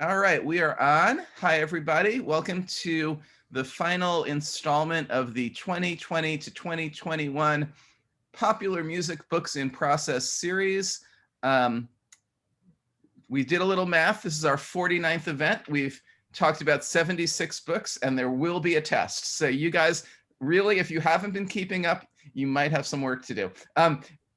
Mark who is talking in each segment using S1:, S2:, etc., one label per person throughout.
S1: All right, we are on. Hi, everybody. Welcome to the final installment of the 2020 to 2021 Popular Music Books in Process series. We did a little math. This is our 49th event. We've talked about 76 books, and there will be a test. So you guys, really, if you haven't been keeping up, you might have some work to do.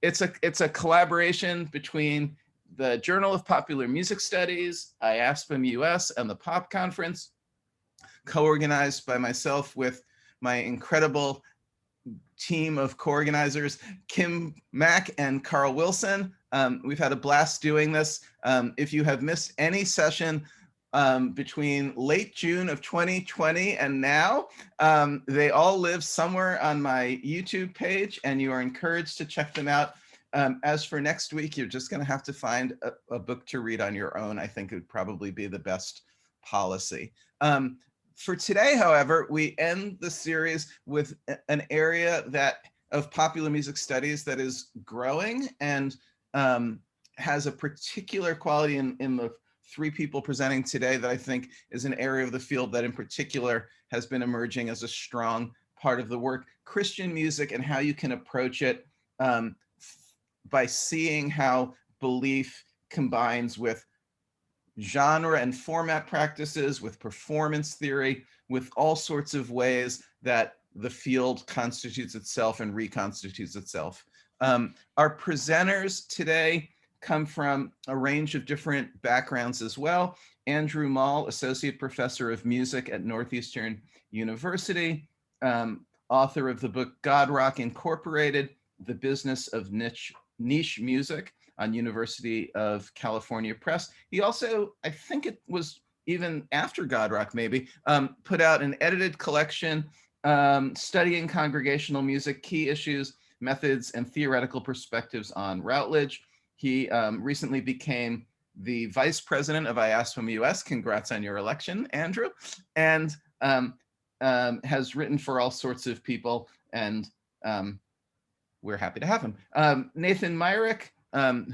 S1: It's a collaboration between the Journal of Popular Music Studies, IASPM US, and the POP Conference, co-organized by myself with my incredible team of co-organizers, Kim Mack and Carl Wilson. We've had a blast doing this. If you have missed any session between late June of 2020 and now, they all live somewhere on my YouTube page, and you are encouraged to check them out. As for next week, you're just going to have to find a book to read on your own. I think it would probably be the best policy. For today, however, we end the series with an area of popular music studies that is growing and has a particular quality in the three people presenting today that I think is an area of the field that in particular has been emerging as a strong part of the work: Christian music and how you can approach it by seeing how belief combines with genre and format practices, with performance theory, with all sorts of ways that the field constitutes itself and reconstitutes itself. Our presenters today come from a range of different backgrounds as well. Andrew Mall, Associate Professor of Music at Northeastern University, author of the book God Rock Incorporated, The Business of Niche Music on University of California Press. He also, I think it was even after God Rock maybe, put out an edited collection studying congregational music, key issues, methods, and theoretical perspectives on Routledge. He recently became the vice president of IASPM US. Congrats on your election, Andrew. And has written for all sorts of people, and we're happy to have him. Nathan Myrick,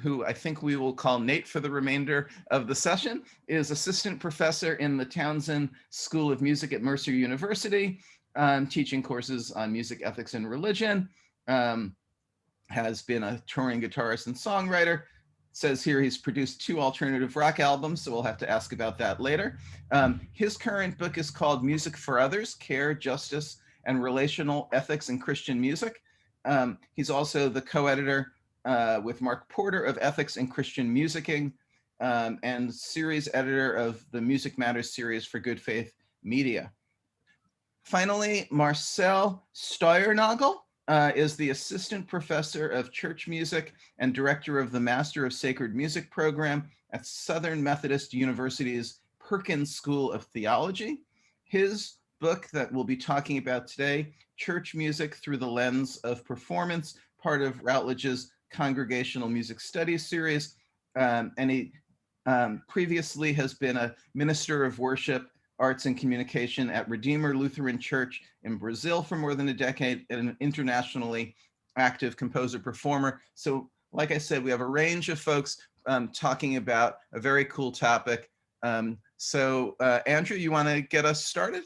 S1: who I think we will call Nate for the remainder of the session, is assistant professor in the Townsend School of Music at Mercer University, teaching courses on music ethics and religion, has been a touring guitarist and songwriter. Says here he's produced 2 alternative rock albums, so we'll have to ask about that later. His current book is called Music for Others: Care, Justice, and Relational Ethics in Christian Music. He's also the co-editor with Mark Porter of Ethics in Christian Musicking, and series editor of the Music Matters series for Good Faith Media. Finally, Marcell Steuernagel is the assistant professor of church music and director of the Master of Sacred Music program at Southern Methodist University's Perkins School of Theology. His book that we'll be talking about today, Church Music Through the Lens of Performance, part of Routledge's Congregational Music Studies series. And he previously has been a minister of worship, arts, and communication at Redeemer Lutheran Church in Brazil for more than a decade, and an internationally active composer-performer. So like I said, we have a range of folks talking about a very cool topic. So Andrew, you want to get us started?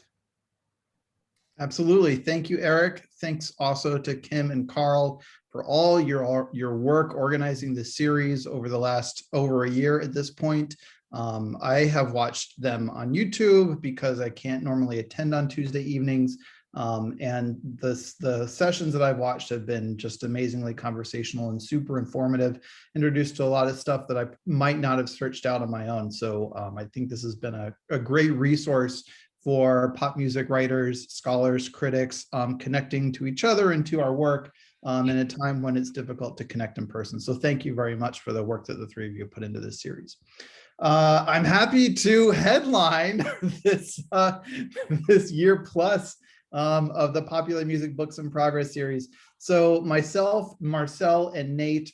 S2: Absolutely. Thank you, Eric. Thanks also to Kim and Carl for all your work organizing this series over the last over a year at this point. I have watched them on YouTube because I can't normally attend on Tuesday evenings. And the sessions that I've watched have been just amazingly conversational and super informative, introduced to a lot of stuff that I might not have searched out on my own. So I think this has been a great resource for pop music writers, scholars, critics, connecting to each other and to our work in a time when it's difficult to connect in person. So thank you very much for the work that the three of you put into this series. I'm happy to headline this year plus of the Popular Music Books in Progress series. So myself, Marcell, and Nate,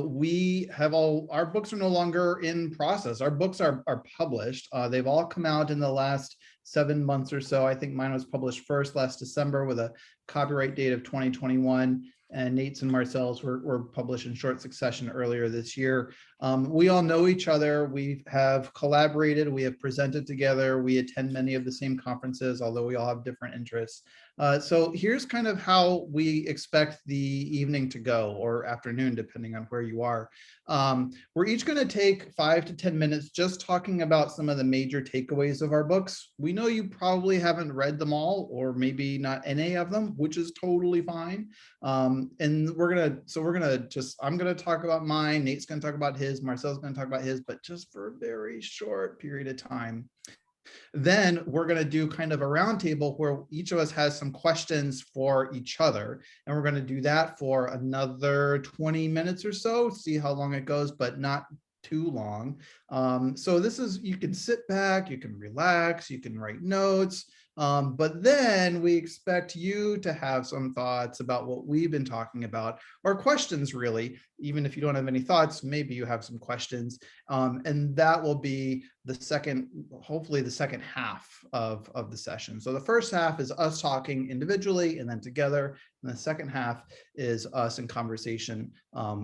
S2: we have our books are no longer in process. Our books are published. They've all come out in the last 7 months or so. I think mine was published first last December with a copyright date of 2021. And Nate's and Marcell's were published in short succession earlier this year. We all know each other. We have collaborated. We have presented together. We attend many of the same conferences, although we all have different interests. So here's kind of how we expect the evening to go, or afternoon, depending on where you are. We're each going to take 5 to 10 minutes just talking about some of the major takeaways of our books. We know you probably haven't read them all, or maybe not any of them, which is totally fine. And I'm gonna talk about mine. Nate's gonna talk about his. Marcell's gonna talk about his, but just for a very short period of time. Then we're going to do kind of a roundtable where each of us has some questions for each other. And we're going to do that for another 20 minutes or so, see how long it goes, but not too long. So this is, you can sit back, you can relax, you can write notes. But then we expect you to have some thoughts about what we've been talking about, or questions really. Even if you don't have any thoughts, maybe you have some questions. And that will be the second, hopefully the second half of the session. So the first half is us talking individually and then together. And the second half is us in conversation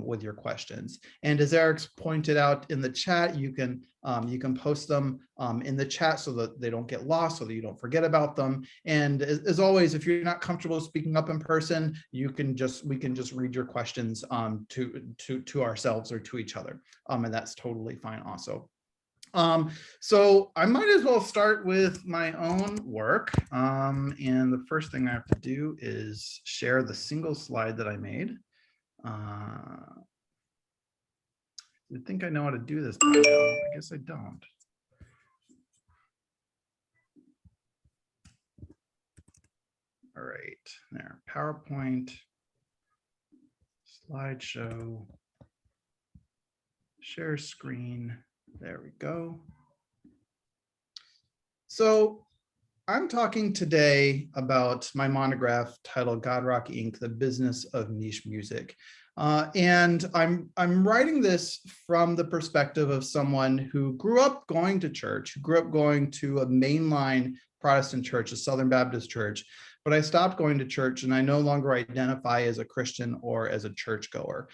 S2: with your questions. And as Eric's pointed out in the chat, you can post them in the chat so that they don't get lost, so that you don't forget about them. And as always, if you're not comfortable speaking up in person, we can just read your questions to ourselves or to each other. And that's totally fine also. So I might as well start with my own work. And the first thing I have to do is share the single slide that I made. You'd think I know how to do this by now. I guess I don't. All right, there, PowerPoint, slideshow, share screen. There we go. So I'm talking today about my monograph titled God Rock Inc., The Business of Niche Music. And I'm writing this from the perspective of someone who grew up going to church, who grew up going to a mainline Protestant church, a Southern Baptist church, but I stopped going to church and I no longer identify as a Christian or as a churchgoer.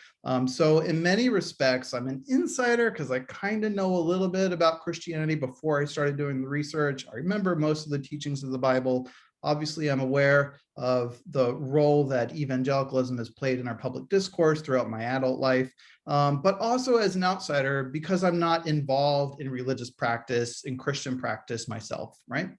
S2: So in many respects, I'm an insider because I kind of know a little bit about Christianity before I started doing the research. I remember most of the teachings of the Bible. Obviously, I'm aware of the role that evangelicalism has played in our public discourse throughout my adult life, but also as an outsider because I'm not involved in religious practice, in Christian practice myself, right?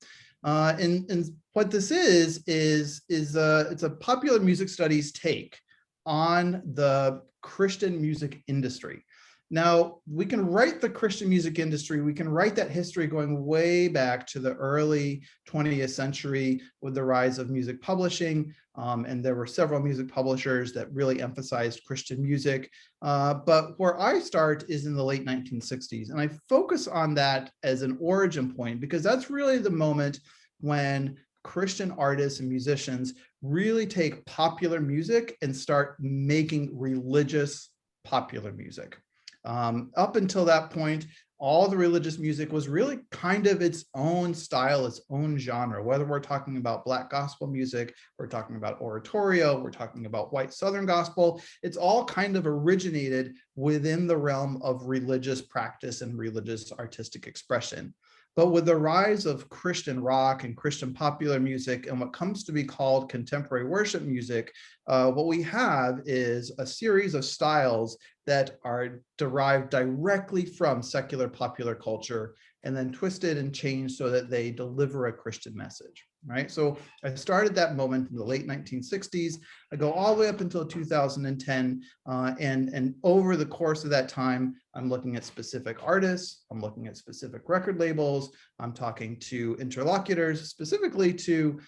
S2: And what this is it's a popular music studies take on the Christian music industry. Now, we can write the Christian music industry, we can write that history going way back to the early 20th century with the rise of music publishing. And there were several music publishers that really emphasized Christian music. But where I start is in the late 1960s. And I focus on that as an origin point because that's really the moment when Christian artists and musicians really take popular music and start making religious popular music. Up until that point, all the religious music was really kind of its own style, its own genre, whether we're talking about Black gospel music, we're talking about oratorio, we're talking about white Southern gospel, it's all kind of originated within the realm of religious practice and religious artistic expression. But with the rise of Christian rock and Christian popular music and what comes to be called contemporary worship music, what we have is a series of styles that are derived directly from secular popular culture and then twisted and changed so that they deliver a Christian message, right? So I started that moment in the late 1960s. I go all the way up until 2010. And over the course of that time, I'm looking at specific artists, I'm looking at specific record labels, I'm talking to interlocutors, specifically to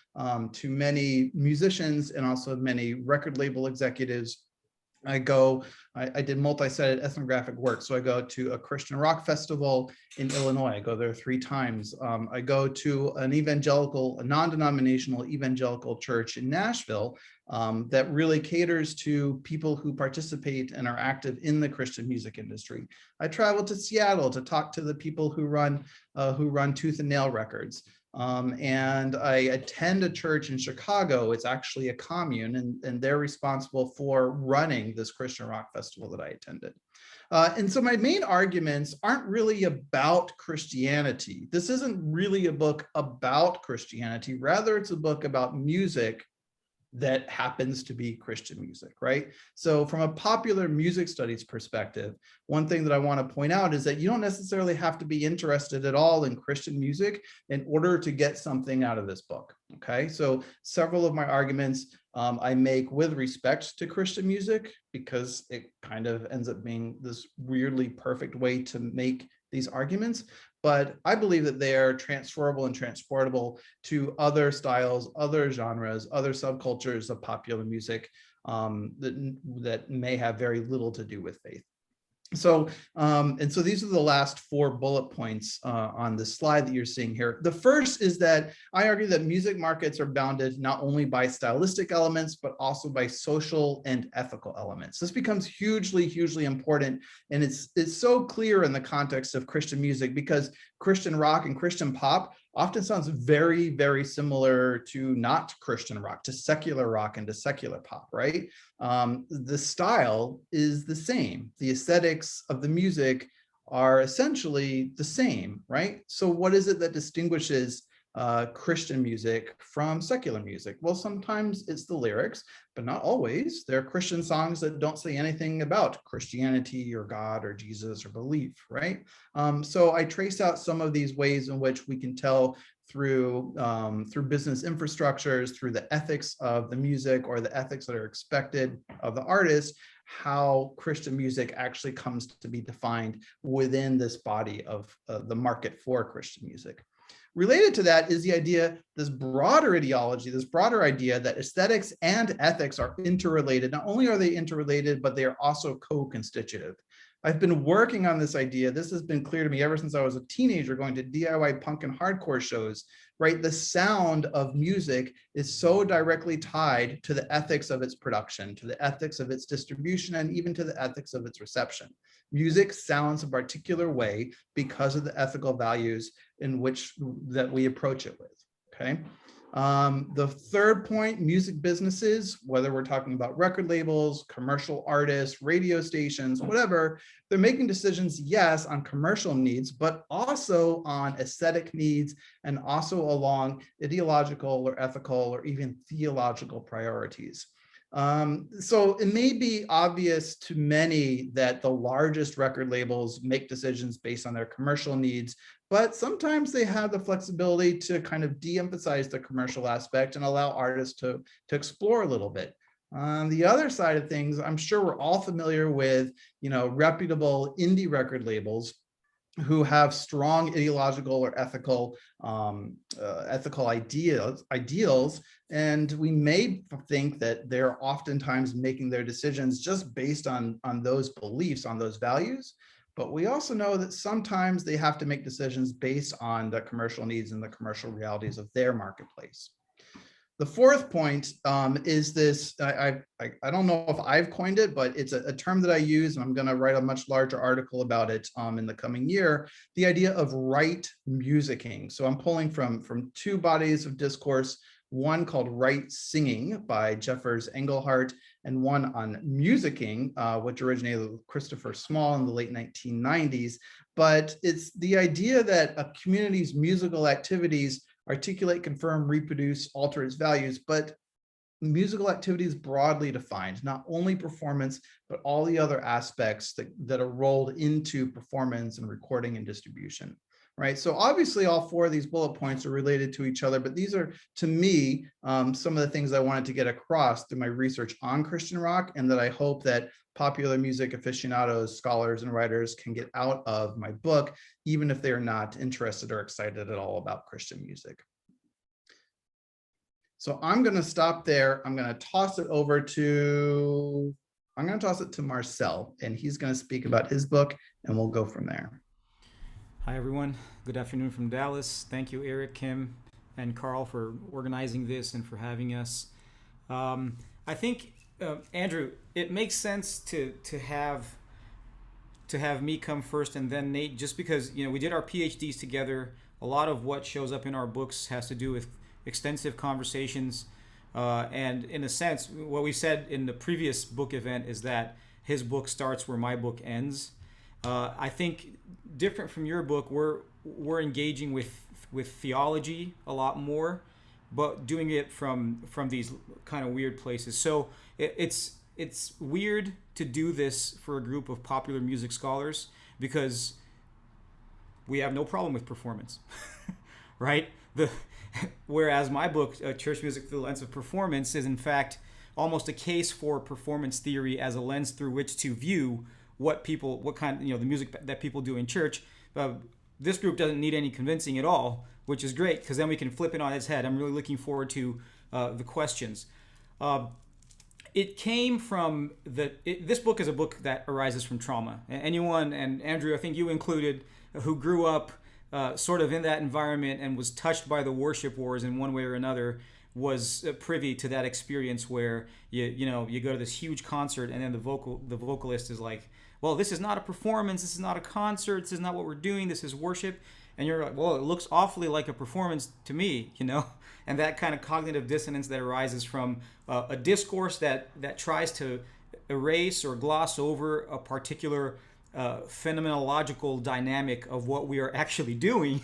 S2: many musicians and also many record label executives. I did multi-sided ethnographic work. So I go to a Christian rock festival in Illinois. I go there 3 times. I go to a non-denominational evangelical church in Nashville that really caters to people who participate and are active in the Christian music industry. I travel to Seattle to talk to the people who run Tooth and Nail Records. And I attend a church in Chicago. It's actually a commune, and they're responsible for running this Christian rock festival that I attended. And so my main arguments aren't really about Christianity. This isn't really a book about Christianity. Rather, it's a book about music that happens to be Christian music, right? So from a popular music studies perspective, one thing that I want to point out is that you don't necessarily have to be interested at all in Christian music in order to get something out of this book, okay? So several of my arguments I make with respect to Christian music, because it kind of ends up being this weirdly perfect way to make these arguments. But I believe that they are transferable and transportable to other styles, other genres, other subcultures of popular music that may have very little to do with faith. So, and so these are the last 4 bullet points on the slide that you're seeing here. The first is that I argue that music markets are bounded not only by stylistic elements, but also by social and ethical elements. This becomes hugely, hugely important. And it's so clear in the context of Christian music, because Christian rock and Christian pop often sounds very, very similar to not Christian rock, to secular rock and to secular pop, right? The style is the same. The aesthetics of the music are essentially the same, right? So what is it that distinguishes Christian music from secular music? Well, sometimes it's the lyrics, but not always. There are Christian songs that don't say anything about Christianity or God or Jesus or belief, right? So I trace out some of these ways in which we can tell through business infrastructures, through the ethics of the music or the ethics that are expected of the artist, how Christian music actually comes to be defined within this body of the market for Christian music. Related to that is the idea, this broader ideology, this broader idea that aesthetics and ethics are interrelated. Not only are they interrelated, but they are also co-constitutive. I've been working on this idea. This has been clear to me ever since I was a teenager going to DIY punk and hardcore shows, right? The sound of music is so directly tied to the ethics of its production, to the ethics of its distribution, and even to the ethics of its reception. Music sounds a particular way because of the ethical values in which that we approach it with, okay? The third point, music businesses, whether we're talking about record labels, commercial artists, radio stations, whatever, they're making decisions, yes, on commercial needs, but also on aesthetic needs and also along ideological or ethical or even theological priorities. So it may be obvious to many that the largest record labels make decisions based on their commercial needs, but sometimes they have the flexibility to kind of de-emphasize the commercial aspect and allow artists to explore a little bit. On the other side of things, I'm sure we're all familiar with, reputable indie record labels who have strong ideological or ethical ideals, and we may think that they're oftentimes making their decisions just based on those beliefs, on those values. But we also know that sometimes they have to make decisions based on the commercial needs and the commercial realities of their marketplace. The fourth point is this, I don't know if I've coined it, but it's a term that I use, and I'm going to write a much larger article about it in the coming year, the idea of right musicking. So I'm pulling from 2 bodies of discourse, one called Right Singing by Jeffers Engelhardt, and one on musicking, which originated with Christopher Small in the late 1990s. But it's the idea that a community's musical activities articulate, confirm, reproduce, alter its values, but musical activities broadly defined, not only performance, but all the other aspects that are rolled into performance and recording and distribution, right? So obviously all 4 of these bullet points are related to each other, but these are, to me, some of the things I wanted to get across through my research on Christian rock, and that I hope that popular music aficionados, scholars, and writers can get out of my book, even if they're not interested or excited at all about Christian music. So I'm going to stop there. I'm going to toss it to Marcell, and he's going to speak about his book, and we'll go from there.
S3: Hi, everyone. Good afternoon from Dallas. Thank you, Eric, Kim, and Carl for organizing this and for having us. I think, Andrew, it makes sense to have me come first and then Nate, just because we did our PhDs together. A lot of what shows up in our books has to do with extensive conversations, and in a sense, what we said in the previous book event is that his book starts where my book ends. I think different from your book, we're engaging with theology a lot more, but doing it from these kind of weird places. So it's weird to do this for a group of popular music scholars because we have no problem with performance, right? Whereas my book, Church Music Through the Lens of Performance, is in fact almost a case for performance theory as a lens through which to view what kind, the music that people do in church. This group doesn't need any convincing at all, which is great because then we can flip it on its head. I'm really looking forward to the questions. It came from this book is a book that arises from trauma. Anyone, and Andrew, I think you included, who grew up sort of in that environment and was touched by the worship wars in one way or another, was privy to that experience where you go to this huge concert and then the vocalist is like, well, this is not a performance, this is not a concert, this is not what we're doing, this is worship. And you're like, well, it looks awfully like a performance to me, and that kind of cognitive dissonance that arises from a discourse that tries to erase or gloss over a particular phenomenological dynamic of what we are actually doing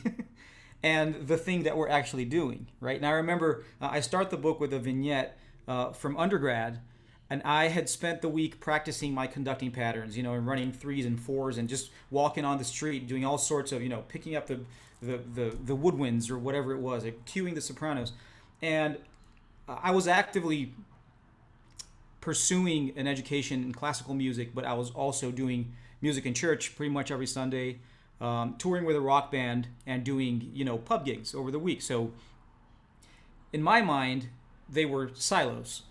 S3: and the thing that we're actually doing, right? And I remember I start the book with a vignette from undergrad, and I had spent the week practicing my conducting patterns, and running 3s and 4s and just walking on the street, doing all sorts of, picking up the woodwinds or whatever it was, like cueing the sopranos. And I was actively pursuing an education in classical music, but I was also doing music in church pretty much every Sunday, touring with a rock band and doing, pub gigs over the week. So in my mind, they were silos.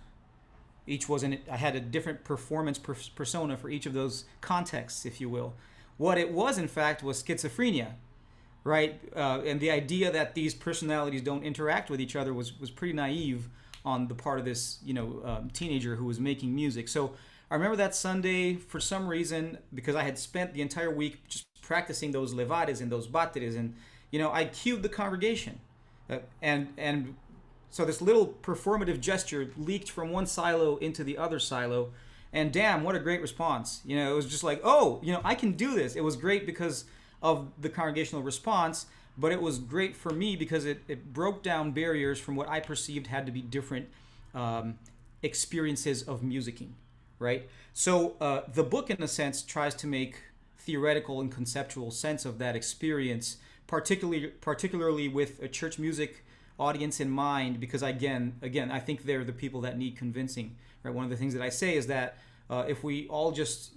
S3: I had a different performance persona for each of those contexts, if you will. What it was, in fact, was schizophrenia, right? And the idea that these personalities don't interact with each other was pretty naive on the part of this, teenager who was making music. So I remember that Sunday, for some reason, because I had spent the entire week just practicing those levares and those batteries, and I cued the congregation, and so this little performative gesture leaked from one silo into the other silo, and damn, what a great response! It was just like, oh, I can do this. It was great because of the congregational response, but it was great for me because it broke down barriers from what I perceived had to be different experiences of musicking, right? So the book, in a sense, tries to make theoretical and conceptual sense of that experience, particularly with a church music audience in mind, because again, I think they're the people that need convincing, right? One of the things that I say is that if we all just,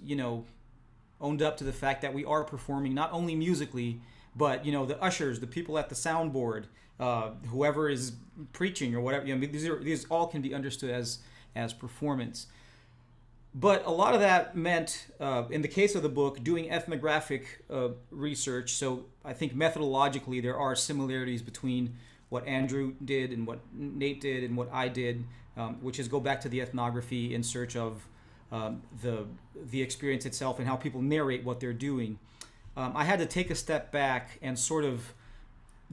S3: owned up to the fact that we are performing not only musically, but the ushers, the people at the soundboard, whoever is preaching or whatever, these all can be understood as performance. But a lot of that meant, in the case of the book, doing ethnographic research. So I think methodologically there are similarities between what Andrew did and what Nate did and what I did, which is go back to the ethnography in search of the experience itself and how people narrate what they're doing. I had to take a step back and sort of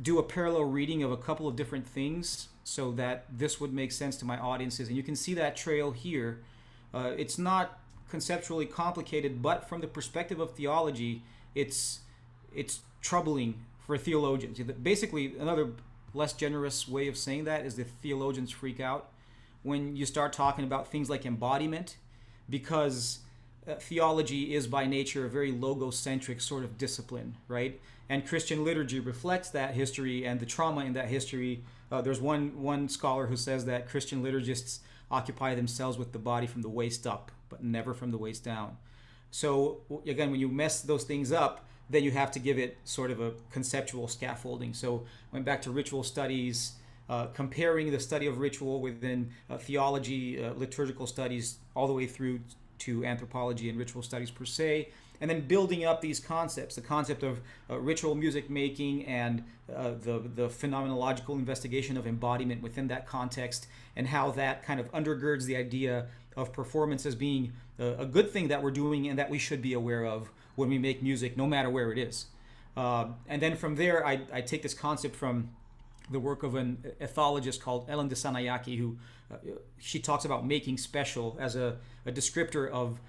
S3: do a parallel reading of a couple of different things so that this would make sense to my audiences. And you can see that trail here. It's not conceptually complicated, but from the perspective of theology, it's troubling for theologians. Basically, another less generous way of saying that is the theologians freak out when you start talking about things like embodiment, because theology is by nature a very logocentric sort of discipline, right? And Christian liturgy reflects that history and the trauma in that history. There's one scholar who says that Christian liturgists occupy themselves with the body from the waist up, but never from the waist down. So again, when you mess those things up, then you have to give it sort of a conceptual scaffolding. So went back to ritual studies, comparing the study of ritual within theology, liturgical studies, all the way through to anthropology and ritual studies per se, and then building up these concepts, the concept of ritual music making and the phenomenological investigation of embodiment within that context, and how that kind of undergirds the idea of performance as being a good thing that we're doing and that we should be aware of when we make music, no matter where it is. And then from there, I take this concept from the work of an ethologist called Ellen de Sanayaki, who she talks about making special as a descriptor of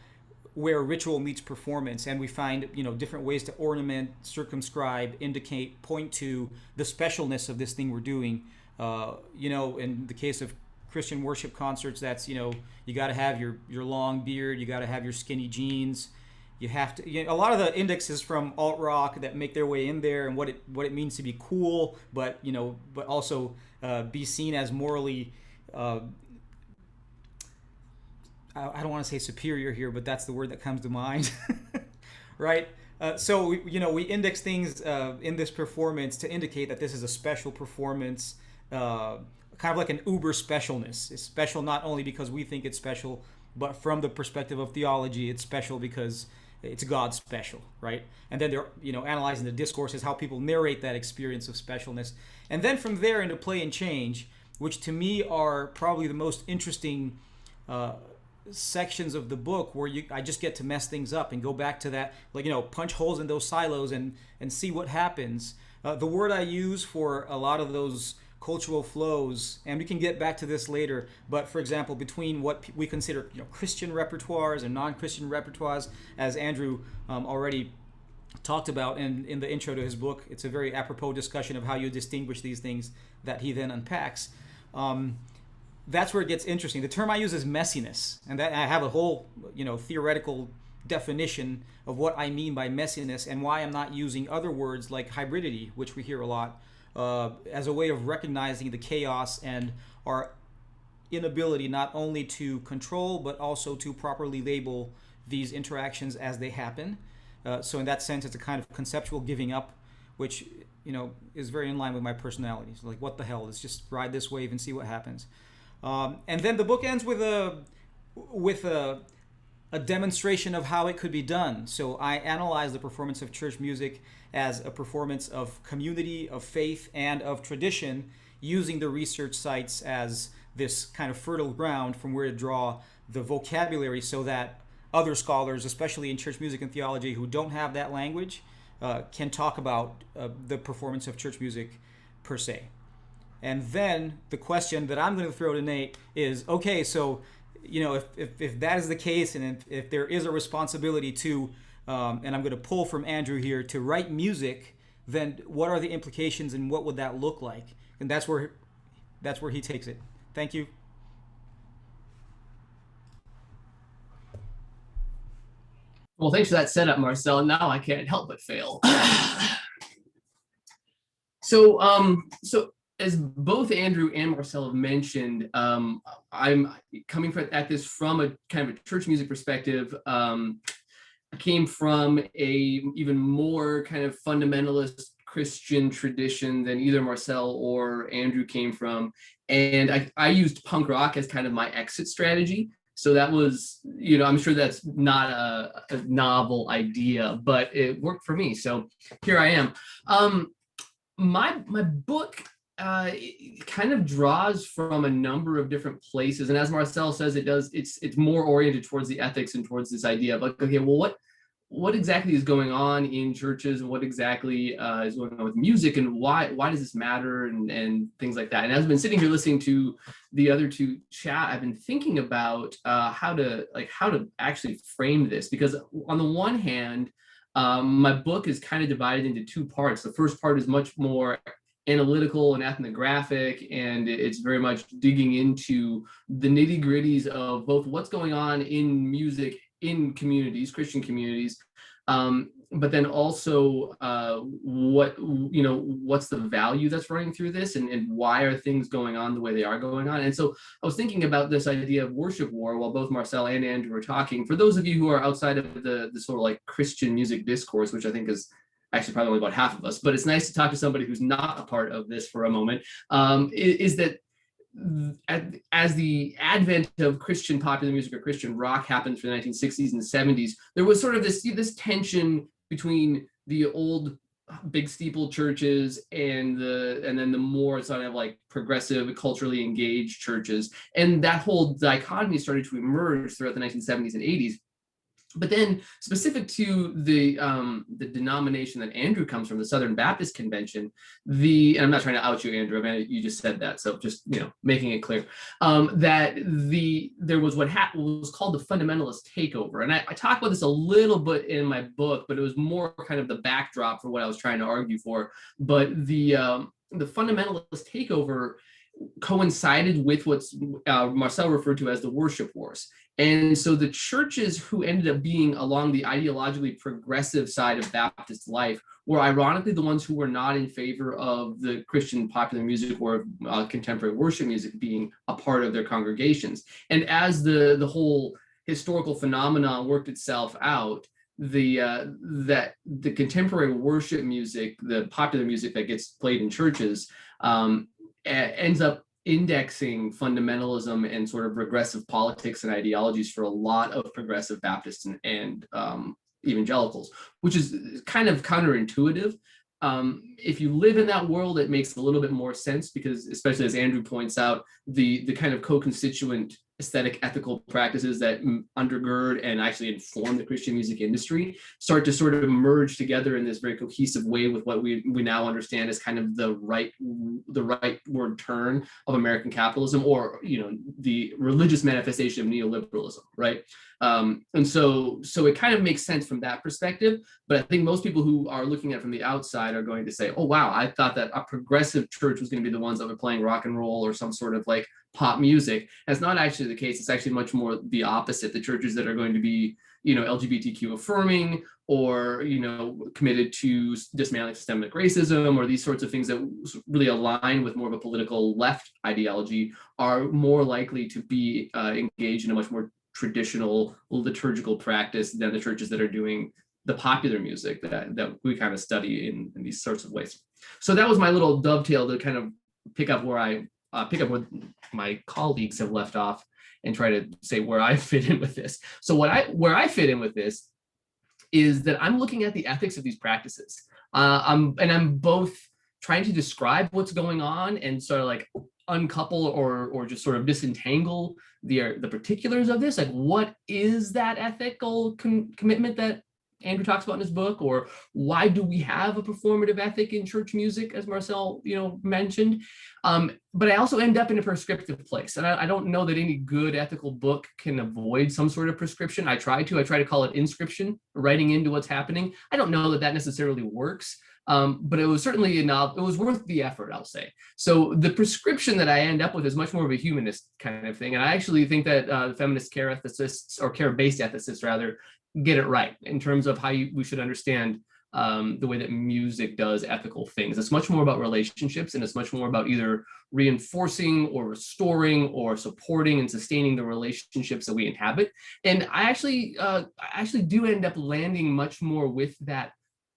S3: where ritual meets performance, and we find different ways to ornament, circumscribe, indicate, point to the specialness of this thing we're doing. In the case of Christian worship concerts, that's you got to have your long beard, you got to have your skinny jeans, you have to. A lot of the indexes from alt rock that make their way in there, and what it means to be cool, but also be seen as morally. I don't want to say superior here, but that's the word that comes to mind, right? So we index things in this performance to indicate that this is a special performance, kind of like an uber specialness. It's special not only because we think it's special, but from the perspective of theology, it's special because it's God's special, right? And then they're analyzing the discourses, how people narrate that experience of specialness, and then from there into play and change, which to me are probably the most interesting sections of the book, where I just get to mess things up and go back to that, punch holes in those silos and see what happens. The word I use for a lot of those cultural flows, and we can get back to this later, but for example, between what we consider Christian repertoires and non-Christian repertoires, as Andrew already talked about in the intro to his book, it's a very apropos discussion of how you distinguish these things that he then unpacks. That's where it gets interesting. The term I use is messiness, and that I have a whole theoretical definition of what I mean by messiness and why I'm not using other words like hybridity, which we hear a lot, as a way of recognizing the chaos and our inability not only to control but also to properly label these interactions as they happen. So in that sense, it's a kind of conceptual giving up, which is very in line with my personality. So like, what the hell? Let's just ride this wave and see what happens. And then the book ends with a demonstration of how it could be done. So I analyze the performance of church music as a performance of community, of faith, and of tradition, using the research sites as this kind of fertile ground from where to draw the vocabulary so that other scholars, especially in church music and theology, who don't have that language, can talk about the performance of church music per se. And then the question that I'm going to throw to Nate is, okay, so if that is the case, and if there is a responsibility to, and I'm going to pull from Andrew here, to write music, then what are the implications and what would that look like? And that's where he takes it. Thank you.
S4: Well, thanks for that setup, Marcell. And now I can't help but fail. So as both Andrew and Marcell have mentioned, I'm coming at this from a kind of a church music perspective. I came from a even more kind of fundamentalist Christian tradition than either Marcell or Andrew came from. And I used punk rock as kind of my exit strategy. So that was, I'm sure that's not a novel idea, but it worked for me. So here I am. My book kind of draws from a number of different places, and as Marcell says, it's more oriented towards the ethics and towards this idea of like, okay, well, what exactly is going on in churches, and what exactly is going on with music, and why does this matter, and things like that. And as I've been sitting here listening to the other two chat, I've been thinking about how to actually frame this, because on the one hand, my book is kind of divided into two parts. The first part is much more analytical and ethnographic, and it's very much digging into the nitty-gritties of both what's going on in music in communities, Christian communities, but then also what's the value that's running through this, and why are things going on the way they are going on. And so I was thinking about this idea of worship war while both Marcell and Andrew were talking. For those of you who are outside of the sort of like Christian music discourse, which I think is actually probably only about half of us, but it's nice to talk to somebody who's not a part of this for a moment, is that as the advent of Christian popular music or Christian rock happens from the 1960s and 70s, there was sort of this tension between the old big steeple churches and then the more sort of like progressive, culturally engaged churches. And that whole dichotomy started to emerge throughout the 1970s and 80s. But then specific to the denomination that Andrew comes from, the Southern Baptist Convention, and I'm not trying to out you, Andrew, I mean, you just said that, so just, making it clear, that there was what was called the Fundamentalist Takeover. And I talk about this a little bit in my book, but it was more kind of the backdrop for what I was trying to argue for. But the Fundamentalist Takeover coincided with what's Marcell referred to as the worship wars. And so the churches who ended up being along the ideologically progressive side of Baptist life were ironically the ones who were not in favor of the Christian popular music or contemporary worship music being a part of their congregations. And as the whole historical phenomenon worked itself out, that the contemporary worship music, the popular music that gets played in churches, ends up indexing fundamentalism and sort of regressive politics and ideologies for a lot of progressive Baptists and evangelicals, which is kind of counterintuitive. If you live in that world, it makes a little bit more sense because, especially as Andrew points out, the kind of co-constituent aesthetic ethical practices that undergird and actually inform the Christian music industry start to sort of merge together in this very cohesive way with what we now understand as kind of the rightward turn of American capitalism, or the religious manifestation of neoliberalism, right? And so it kind of makes sense from that perspective. But I think most people who are looking at it from the outside are going to say, oh wow, I thought that a progressive church was going to be the ones that were playing rock and roll or some sort of like pop music. That's not actually the case. It's actually much more the opposite. The churches that are going to be, LGBTQ affirming, or, committed to dismantling systemic racism, or these sorts of things that really align with more of a political left ideology, are more likely to be engaged in a much more traditional liturgical practice than the churches that are doing the popular music that we kind of study in these sorts of ways. So that was my little dovetail to kind of pick up where my colleagues have left off and try to say where I fit in with this. So where I fit in with this is that I'm looking at the ethics of these practices. I'm both trying to describe what's going on and sort of like uncouple or just sort of disentangle the particulars of this. Like, what is that ethical commitment that Andrew talks about in his book, or why do we have a performative ethic in church music, as Marcell, mentioned? But I also end up in a prescriptive place, and I don't know that any good ethical book can avoid some sort of prescription. I try to call it inscription, writing into what's happening. I don't know that necessarily works, but it was certainly enough. It was worth the effort, I'll say. So the prescription that I end up with is much more of a humanist kind of thing, and I actually think that the feminist care ethicists, or care-based ethicists rather, get it right in terms of how we should understand the way that music does ethical things. It's much more about relationships, and it's much more about either reinforcing or restoring or supporting and sustaining the relationships that we inhabit. And I actually do end up landing much more with that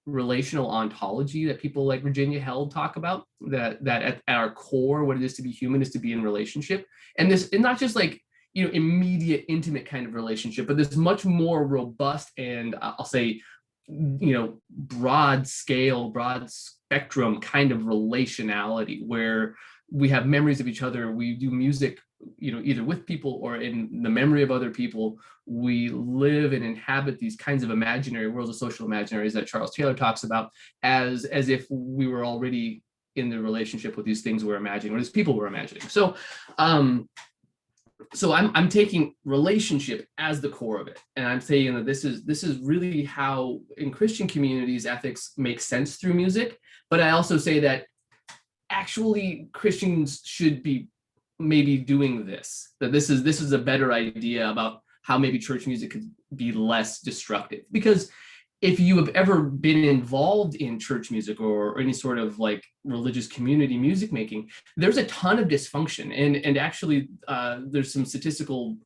S4: relational ontology that people like Virginia Held talk about, that at our core, what it is to be human is to be in relationship. And not just like, immediate, intimate kind of relationship, but this much more robust and I'll say, broad scale, broad spectrum kind of relationality where we have memories of each other. We do music, either with people or in the memory of other people. We live and inhabit these kinds of imaginary worlds of social imaginaries that Charles Taylor talks about as if we were already in the relationship with these things we're imagining, or these people we're imagining. So I'm taking relationship as the core of it, and I'm saying that this is really how in Christian communities ethics make sense through music. But I also say that actually Christians should be maybe doing this, that this is a better idea about how maybe church music could be less destructive. Because if you have ever been involved in church music or any sort of like religious community music making, there's a ton of dysfunction. And actually there's some statistical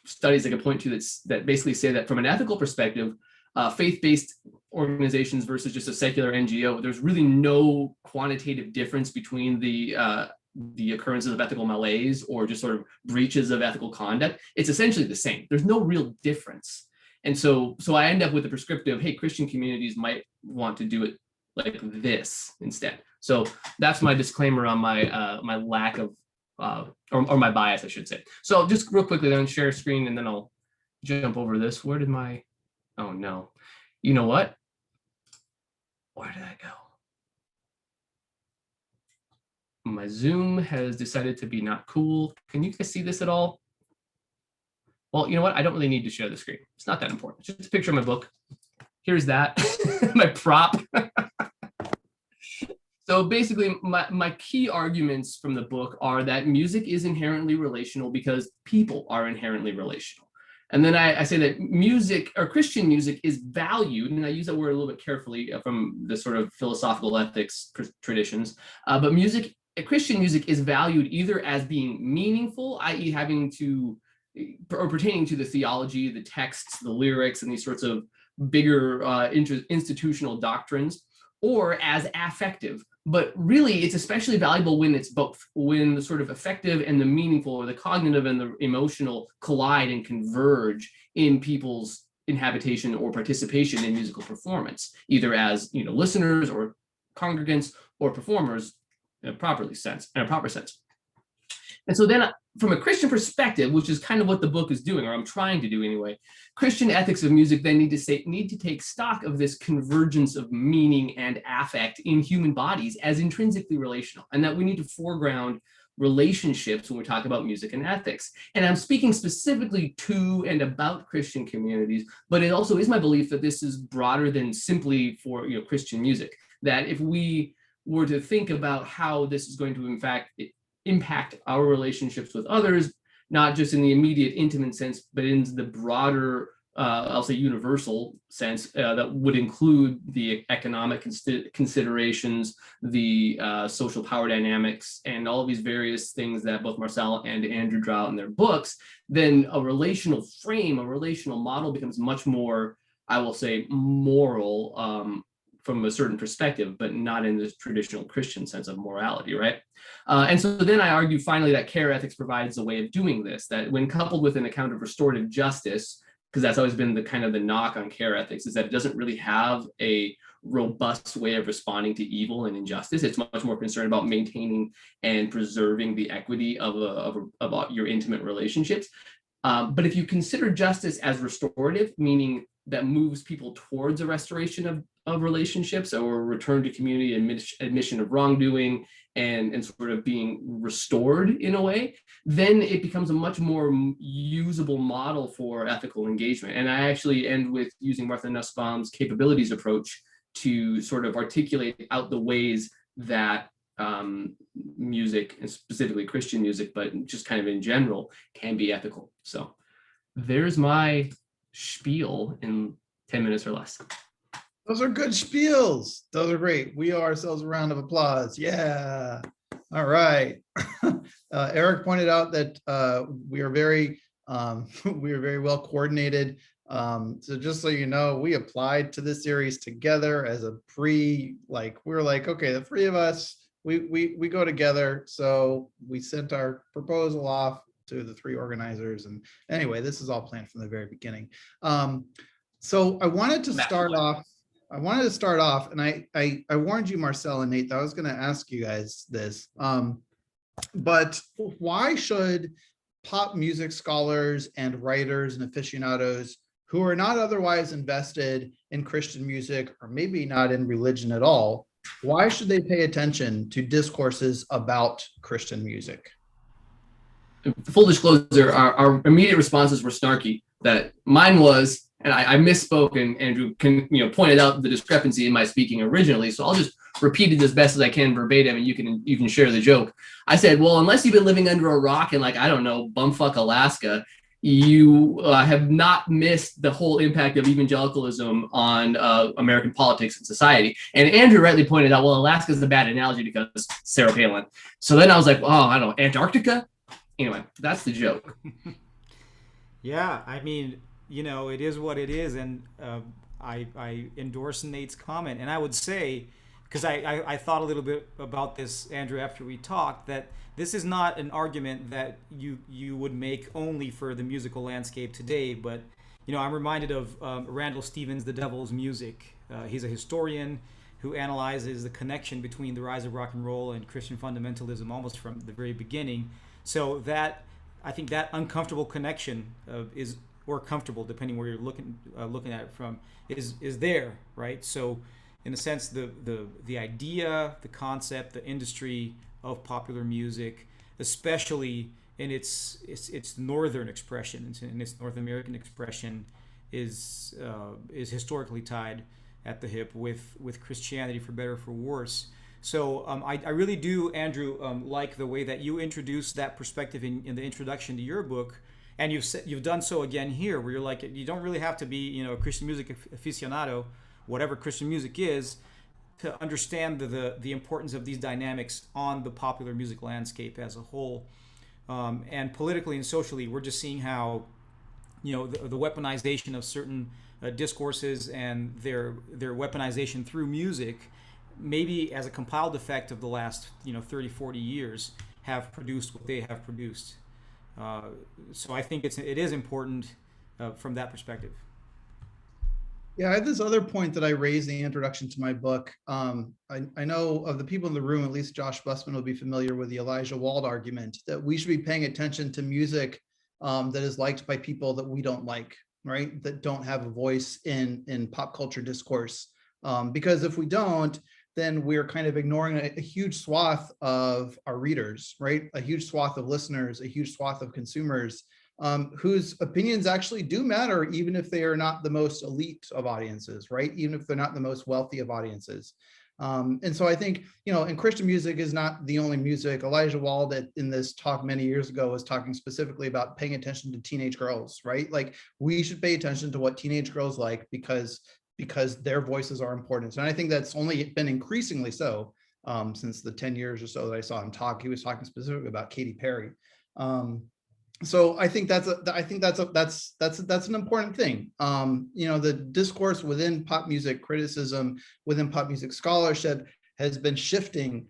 S4: studies I can point to that basically say that from an ethical perspective, faith-based organizations versus just a secular NGO, there's really no quantitative difference between the occurrences of ethical malaise or just sort of breaches of ethical conduct. It's essentially the same. There's no real difference. And so I end up with the prescriptive, hey, Christian communities might want to do it like this instead. So that's my disclaimer on my my lack of, or my bias, I should say. So just real quickly then share screen, and then I'll jump over this. Where did my, oh no. You know what? Where did I go? My Zoom has decided to be not cool. Can you guys see this at all? Well, you know what? I don't really need to share the screen. It's not that important. It's just a picture of my book. Here's that, my prop. So basically, my key arguments from the book are that music is inherently relational because people are inherently relational. And then I say that music, or Christian music, is valued, and I use that word a little bit carefully from the sort of philosophical ethics traditions, but Christian music is valued either as being meaningful, i.e. having to, or pertaining to the theology, the texts, the lyrics, and these sorts of bigger institutional doctrines, or as affective. But really, it's especially valuable when it's both, when the sort of affective and the meaningful, or the cognitive and the emotional, collide and converge in people's inhabitation or participation in musical performance, either as listeners or congregants or performers in a proper sense. And so then from a Christian perspective, which is kind of what the book is doing, or I'm trying to do anyway, Christian ethics of music then need to take stock of this convergence of meaning and affect in human bodies as intrinsically relational, and that we need to foreground relationships when we talk about music and ethics. And I'm speaking specifically to and about Christian communities, but it also is my belief that this is broader than simply for Christian music, that if we were to think about how this is going to in fact impact our relationships with others, not just in the immediate intimate sense, but in the broader, I'll say universal sense, that would include the economic considerations, the social power dynamics, and all of these various things that both Marcell and Andrew draw out in their books, then a relational frame, a relational model becomes much more, I will say, moral, from a certain perspective, but not in the traditional Christian sense of morality, right? And so then I argue finally that care ethics provides a way of doing this, that when coupled with an account of restorative justice, because that's always been the kind of the knock on care ethics, is that it doesn't really have a robust way of responding to evil and injustice. It's much more concerned about maintaining and preserving the equity of your intimate relationships. But if you consider justice as restorative, meaning that moves people towards a restoration of relationships or a return to community, admission of wrongdoing, and sort of being restored in a way, then it becomes a much more usable model for ethical engagement. And I actually end with using Martha Nussbaum's capabilities approach to sort of articulate out the ways that music, and specifically Christian music, but just kind of in general, can be ethical. So there's my spiel in 10 minutes or less.
S2: Those are good spiels. Those are great. We owe ourselves a round of applause. Yeah. All right. Eric pointed out that we are very well coordinated. So just so you know, we applied to this series together as a we were like, okay, the three of us, we go together. So we sent our proposal off to the three organizers. And anyway, this is all planned from the very beginning. So I wanted to start off, and I warned you, Marcell and Nate, that I was going to ask you guys this. But why should pop music scholars and writers and aficionados who are not otherwise invested in Christian music, or maybe not in religion at all, why should they pay attention to discourses about Christian music?
S4: Full disclosure, our immediate responses were snarky. That mine was, and I misspoke, and Andrew pointed out the discrepancy in my speaking originally. So I'll just repeat it as best as I can verbatim, and you can share the joke. I said, well, unless you've been living under a rock in, like, I don't know, bumfuck Alaska, you have not missed the whole impact of evangelicalism on American politics and society. And Andrew rightly pointed out, well, Alaska is a bad analogy because Sarah Palin. So then I was like, oh, I don't know, Antarctica? Anyway, that's the joke.
S3: Yeah, I mean, it is what it is. And I endorse Nate's comment. And I would say, because I thought a little bit about this, Andrew, after we talked, that this is not an argument that you would make only for the musical landscape today. But, I'm reminded of Randall Stevens' The Devil's Music. He's a historian who analyzes the connection between the rise of rock and roll and Christian fundamentalism almost from the very beginning. So I think that uncomfortable connection is or comfortable, depending where you're looking at it from, is there, right? So, in a sense, the idea, the concept, the industry of popular music, especially in its northern expression, in its North American expression, is historically tied at the hip with Christianity, for better or for worse. So I really do, Andrew, like the way that you introduced that perspective in the introduction to your book, and you've done so again here, where you're like, you don't really have to be a Christian music aficionado, whatever Christian music is, to understand the importance of these dynamics on the popular music landscape as a whole. And politically and socially, we're just seeing how the weaponization of certain discourses and their weaponization through music, maybe as a compiled effect of the last 30, 40 years, have produced what they have produced. So I think it is important from that perspective.
S2: Yeah, I had this other point that I raised in the introduction to my book. I know of the people in the room, at least Josh Bussman will be familiar with the Elijah Wald argument, that we should be paying attention to music that is liked by people that we don't like, right? That don't have a voice in pop culture discourse. Because if we don't, then we're kind of ignoring a huge swath of our readers, right? A huge swath of listeners, a huge swath of consumers, whose opinions actually do matter, even if they are not the most elite of audiences, right? Even if they're not the most wealthy of audiences. And so I think, and Christian music is not the only music. Elijah Wald in this talk many years ago was talking specifically about paying attention to teenage girls, right? Like, we should pay attention to what teenage girls like because their voices are important. And I think that's only been increasingly so since the 10 years or so that I saw him talk. He was talking specifically about Katy Perry. So I think that's an important thing. The discourse within pop music criticism, within pop music scholarship, has been shifting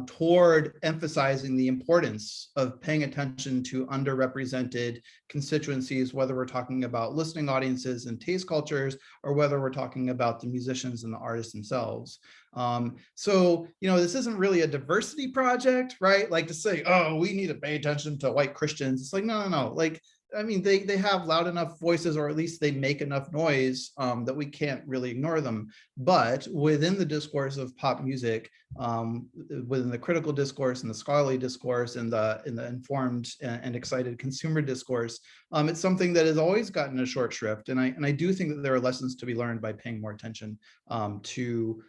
S2: toward emphasizing the importance of paying attention to underrepresented constituencies, whether we're talking about listening audiences and taste cultures, or whether we're talking about the musicians and the artists themselves. So, this isn't really a diversity project, right? Like, to say, oh, we need to pay attention to white Christians. It's like, no. Like, I mean, they have loud enough voices, or at least they make enough noise that we can't really ignore them. But within the discourse of pop music, within the critical discourse and the scholarly discourse and the informed and excited consumer discourse, it's something that has always gotten a short shrift. And I do think that there are lessons to be learned by paying more attention to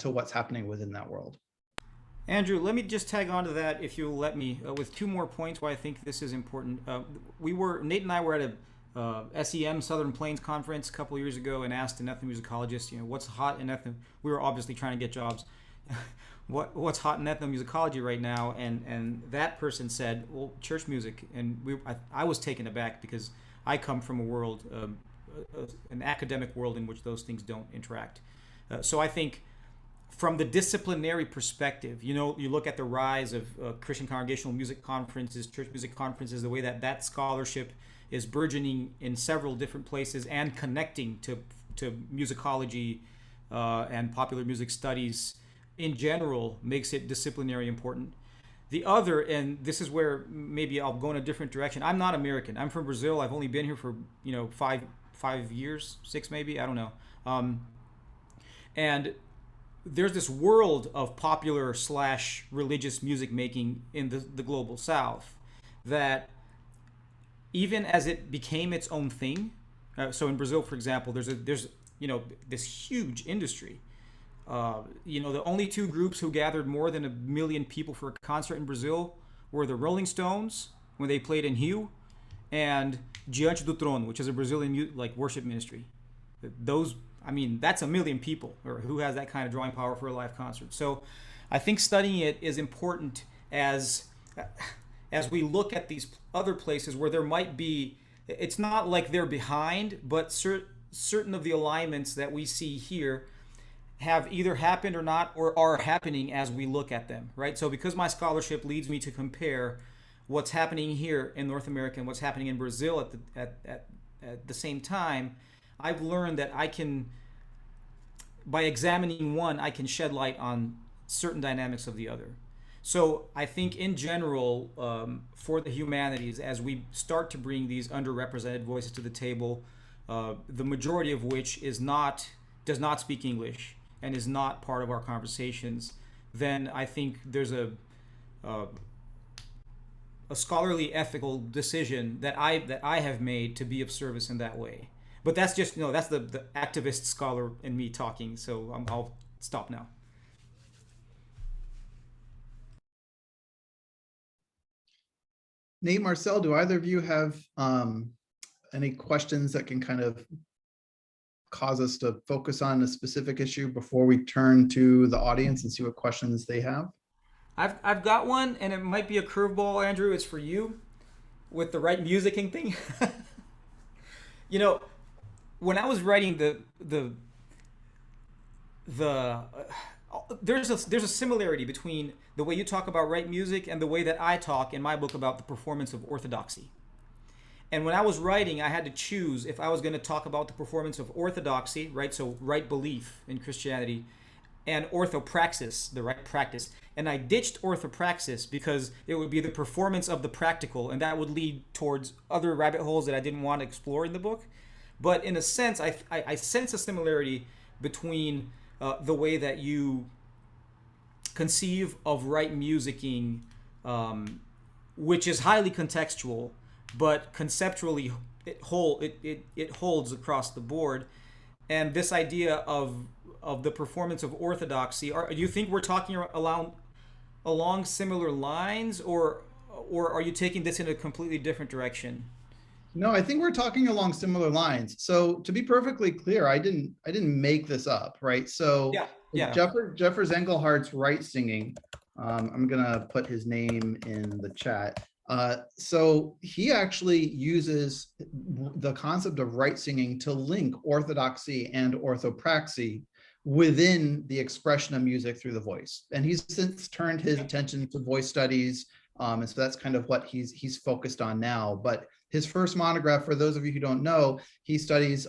S2: what's happening within that world.
S3: Andrew, let me just tag on to that, if you'll let me, with two more points why I think this is important. Nate and I were at a SEM Southern Plains conference a couple of years ago and asked an ethnomusicologist, what's hot in we were obviously trying to get jobs. What's hot in ethnomusicology right now? And that person said, well, church music. And I was taken aback, because I come from a world, an academic world in which those things don't interact. So I think, from the disciplinary perspective, you look at the rise of Christian congregational music conferences, church music conferences, the way that scholarship is burgeoning in several different places and connecting to musicology and popular music studies in general, makes it disciplinary important. The other, and this is where maybe I'll go in a different direction. I'm not American. I'm from Brazil. I've only been here for 5 years, 6 maybe, I don't know. And there's this world of popular / religious music making in the global South that, even as it became its own thing, so in Brazil, for example, there's this huge industry. The only two groups who gathered more than 1 million people for a concert in Brazil were the Rolling Stones when they played in Rio, and Diante do Trono, which is a Brazilian worship ministry. That's 1 million people, or who has that kind of drawing power for a live concert. So I think studying it is important as we look at these other places where there might be, it's not like they're behind, but certain of the alignments that we see here have either happened or not, or are happening as we look at them, right? So because my scholarship leads me to compare what's happening here in North America and what's happening in Brazil at the same time, I've learned that by examining one, I can shed light on certain dynamics of the other. So I think in general, for the humanities, as we start to bring these underrepresented voices to the table, the majority of which does not speak English and is not part of our conversations, then I think there's a scholarly ethical decision that I have made to be of service in that way. But that's just, that's the activist scholar in me talking. So I'll stop now.
S2: Nate, Marcell, do either of you have any questions that can kind of cause us to focus on a specific issue before we turn to the audience and see what questions they have?
S3: I've got one, and it might be a curveball, Andrew. It's for you with the right musicking thing. When I was writing there's a similarity between the way you talk about right music and the way that I talk in my book about the performance of orthodoxy. And when I was writing, I had to choose if I was going to talk about the performance of orthodoxy, right? So right belief in Christianity, and orthopraxis, the right practice. And I ditched orthopraxis because it would be the performance of the practical, and that would lead towards other rabbit holes that I didn't want to explore in the book. But in a sense, I sense a similarity between the way that you conceive of right musicking, which is highly contextual, but conceptually it holds across the board, and this idea of the performance of orthodoxy. Do you think we're talking along similar lines, or are you taking this in a completely different direction?
S2: No, I think we're talking along similar lines. So to be perfectly clear, I didn't make this up, right? So
S3: yeah.
S2: Jeffers Engelhardt's right singing. I'm gonna put his name in the chat. So he actually uses the concept of right singing to link orthodoxy and orthopraxy within the expression of music through the voice. And he's since turned his attention to voice studies. And so that's kind of what he's focused on now. But his first monograph, for those of you who don't know, he studies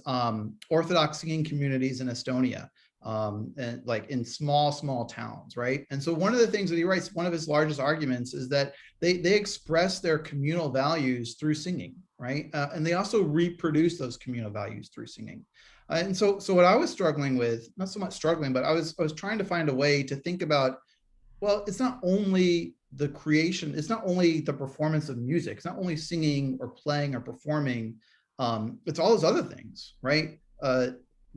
S2: Orthodox singing communities in Estonia, and like in small towns, right? And so one of the things that he writes, one of his largest arguments is that they express their communal values through singing, right? And they also reproduce those communal values through singing. And so what I was struggling with, not so much struggling, but I was trying to find a way to think about, well, it's not only the creation, it's not only the performance of music, it's not only singing or playing or performing, it's all those other things, right?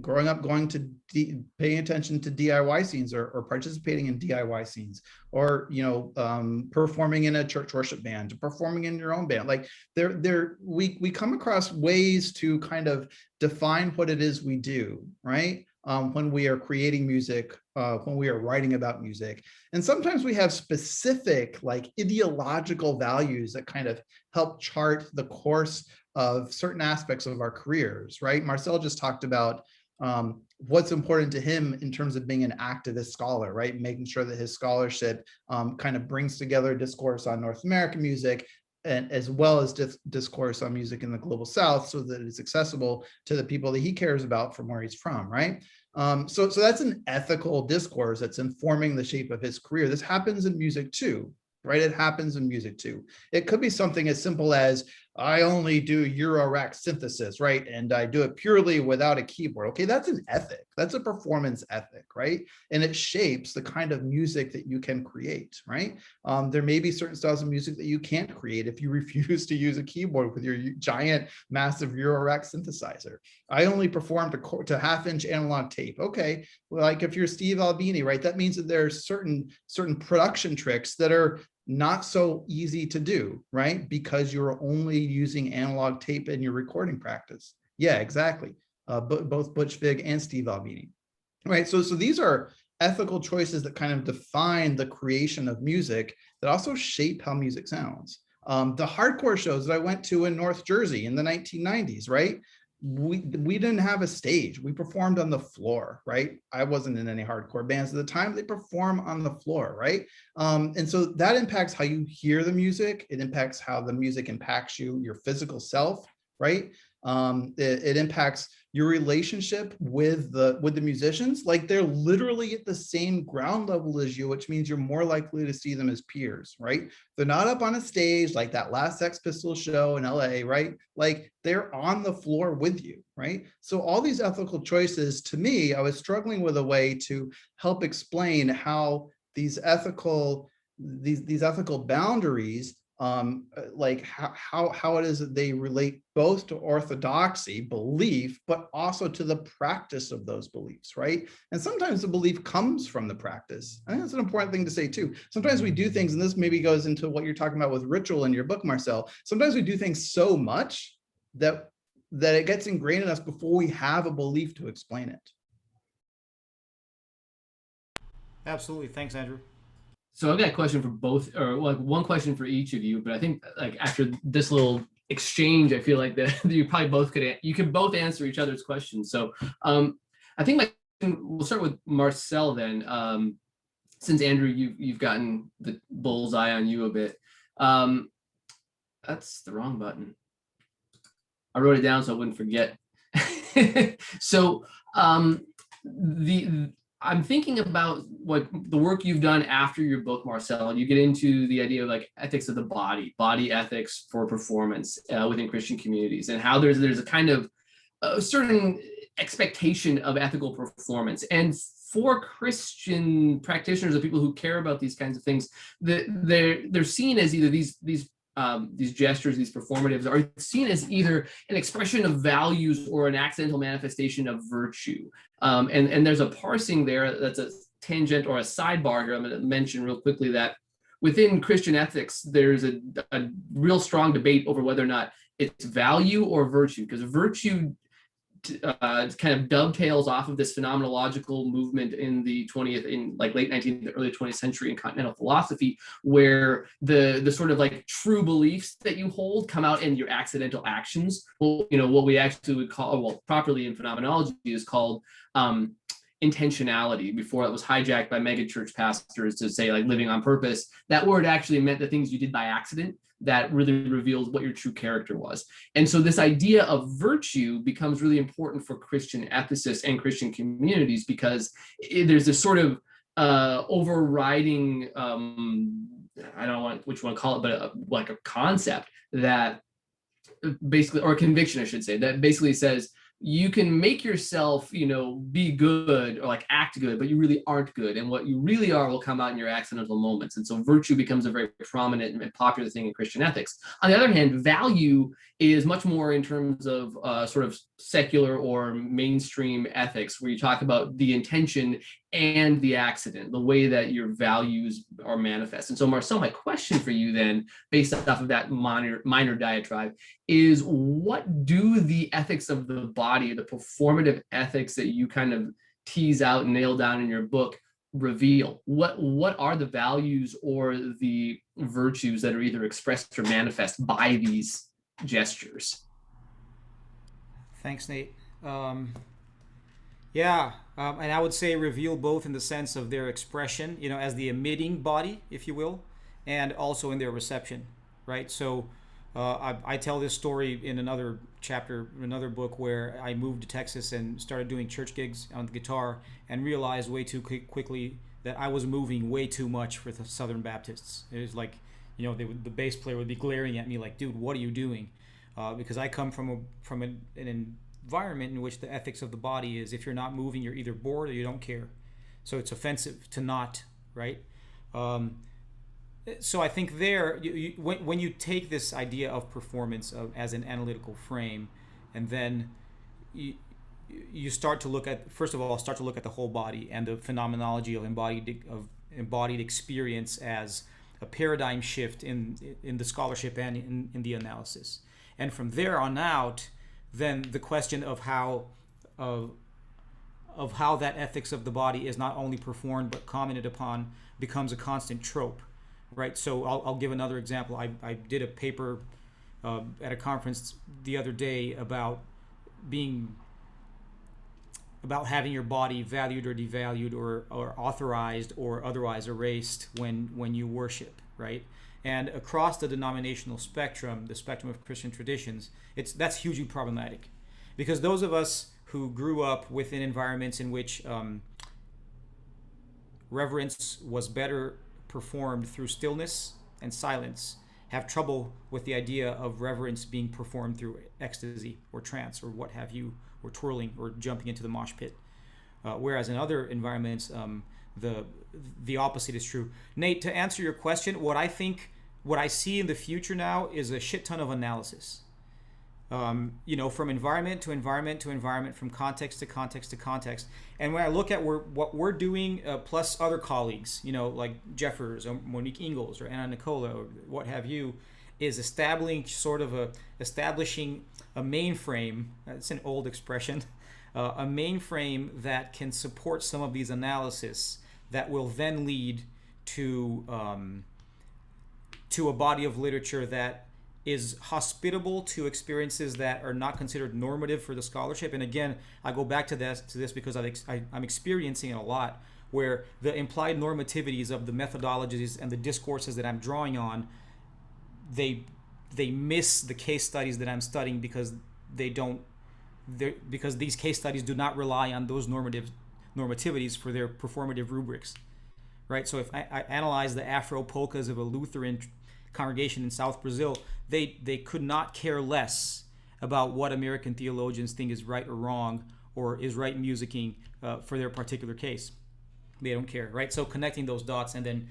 S2: Growing up, paying attention to DIY scenes or participating in DIY scenes, or performing in a church worship band, performing in your own band. Like we come across ways to kind of define what it is we do, right? When we are creating music, when we are writing about music. And sometimes we have specific like ideological values that kind of help chart the course of certain aspects of our careers, right? Marcell just talked about what's important to him in terms of being an activist scholar, right? Making sure that his scholarship kind of brings together discourse on North American music, and as well as discourse on music in the global South, so that it's accessible to the people that he cares about from where he's from, right? So that's an ethical discourse that's informing the shape of his career. This happens in music too, right? It happens in music too. It could be something as simple as, I only do Euro-rack synthesis, right? And I do it purely without a keyboard. Okay, that's an ethic. That's a performance ethic, right? And it shapes the kind of music that you can create, right? There may be certain styles of music that you can't create if you refuse to use a keyboard with your giant, massive Euro-rack synthesizer. I only perform to half-inch analog tape. Okay, well, like if you're Steve Albini, right? That means that there's certain production tricks that are not so easy to do, right? Because you're only using analog tape in your recording practice. Yeah, exactly. Both Butch Vig and Steve Albini, right? So these are ethical choices that kind of define the creation of music that also shape how music sounds. The hardcore shows that I went to in North Jersey in the 1990s, right? We didn't have a stage. We performed on the floor, right? I wasn't in any hardcore bands at the time. They perform on the floor, right? And so that impacts how you hear the music. It impacts how the music impacts you, your physical self, right? It impacts your relationship with the musicians, like they're literally at the same ground level as you, which means you're more likely to see them as peers, right? They're not up on a stage like that last Sex Pistols show in LA, right? Like they're on the floor with you, right? So all these ethical choices, to me, I was struggling with a way to help explain how these ethical boundaries, like how it is that they relate both to orthodoxy belief, but also to the practice of those beliefs, right? And sometimes the belief comes from the practice. I think that's an important thing to say too. Sometimes we do things, and this maybe goes into what you're talking about with ritual in your book, Marcell. Sometimes we do things so much that it gets ingrained in us before we have a belief to explain it.
S3: Absolutely. Thanks, Andrew.
S4: So I've got a question for both, or like one question for each of you, but I think like after this little exchange, I feel like that you probably both could both answer each other's questions. So I think we'll start with Marcell then, since Andrew, you've gotten the bullseye on you a bit. That's the wrong button. I wrote it down so I wouldn't forget. So I'm thinking about what the work you've done after your book, Marcell. You get into the idea of like ethics of the body ethics for performance within Christian communities, and how there's a kind of a certain expectation of ethical performance. And for Christian practitioners, or people who care about these kinds of things, they're seen as either these gestures, these performatives, are seen as either an expression of values or an accidental manifestation of virtue. And there's a parsing there that's a tangent or a sidebar here. I'm going to mention real quickly that within Christian ethics, there's a real strong debate over whether or not it's value or virtue, because virtue kind of dovetails off of this phenomenological movement in the late 19th, early 20th century in continental philosophy, where the sort of like true beliefs that you hold come out in your accidental actions. Well, what we actually would call, well, properly in phenomenology is called intentionality. Before it was hijacked by megachurch pastors to say like living on purpose. That word actually meant the things you did by accident that really reveals what your true character was. And so this idea of virtue becomes really important for Christian ethicists and Christian communities, because there's this sort of overriding, I don't know which one to call it, but like a concept that basically, or a conviction, I should say, that basically says, you can make yourself, be good or like act good, but you really aren't good. And what you really are will come out in your accidental moments. And so virtue becomes a very prominent and popular thing in Christian ethics. On the other hand, value is much more in terms of sort of secular or mainstream ethics, where you talk about the intention and the accident, the way that your values are manifest. And so Marcell, my question for you then, based off of that minor diatribe, is what do the ethics of the body, the performative ethics that you kind of tease out and nail down in your book, reveal? What are the values or the virtues that are either expressed or manifest by these gestures?
S3: Thanks, Nate. And I would say reveal both in the sense of their expression, as the emitting body, if you will, and also in their reception, right? So I tell this story in another chapter, another book, where I moved to Texas and started doing church gigs on the guitar and realized way too quickly that I was moving way too much for the Southern Baptists. It was like, the bass player would be glaring at me like, dude, what are you doing? Because I come from an environment in which the ethics of the body is, if you're not moving, you're either bored or you don't care. So it's offensive to not, right? So I think there, when you take this idea of performance as an analytical frame, and then you start to look at, first of all, the whole body and the phenomenology of embodied experience as a paradigm shift in the scholarship and in the analysis. And from there on out, then the question of how that ethics of the body is not only performed but commented upon becomes a constant trope, right? So I'll give another example. I did a paper at a conference the other day about having your body valued or devalued or authorized or otherwise erased when you worship, right? And across the denominational spectrum, the spectrum of Christian traditions, that's hugely problematic, because those of us who grew up within environments in which reverence was better performed through stillness and silence have trouble with the idea of reverence being performed through ecstasy or trance or what have you, or twirling or jumping into the mosh pit. Whereas in other environments, the opposite is true. Nate, to answer your question, what I see in the future now is a shit ton of analysis. From environment to environment to environment, from context to context to context. And when I look at what we're doing, plus other colleagues, like Jeffers or Monique Ingalls or Anna Nicola or what have you, is establishing a mainframe. It's an old expression. A mainframe that can support some of these analysis that will then lead to a body of literature that is hospitable to experiences that are not considered normative for the scholarship. And again, I go back to this because I'm experiencing it a lot, where the implied normativities of the methodologies and the discourses that I'm drawing on, they miss the case studies that I'm studying because because these case studies do not rely on those normativities for their performative rubrics, right? So if I analyze the Afro polkas of a Lutheran congregation in South Brazil, they could not care less about what American theologians think is right or wrong, or is right musicking for their particular case. They don't care, right? So connecting those dots and then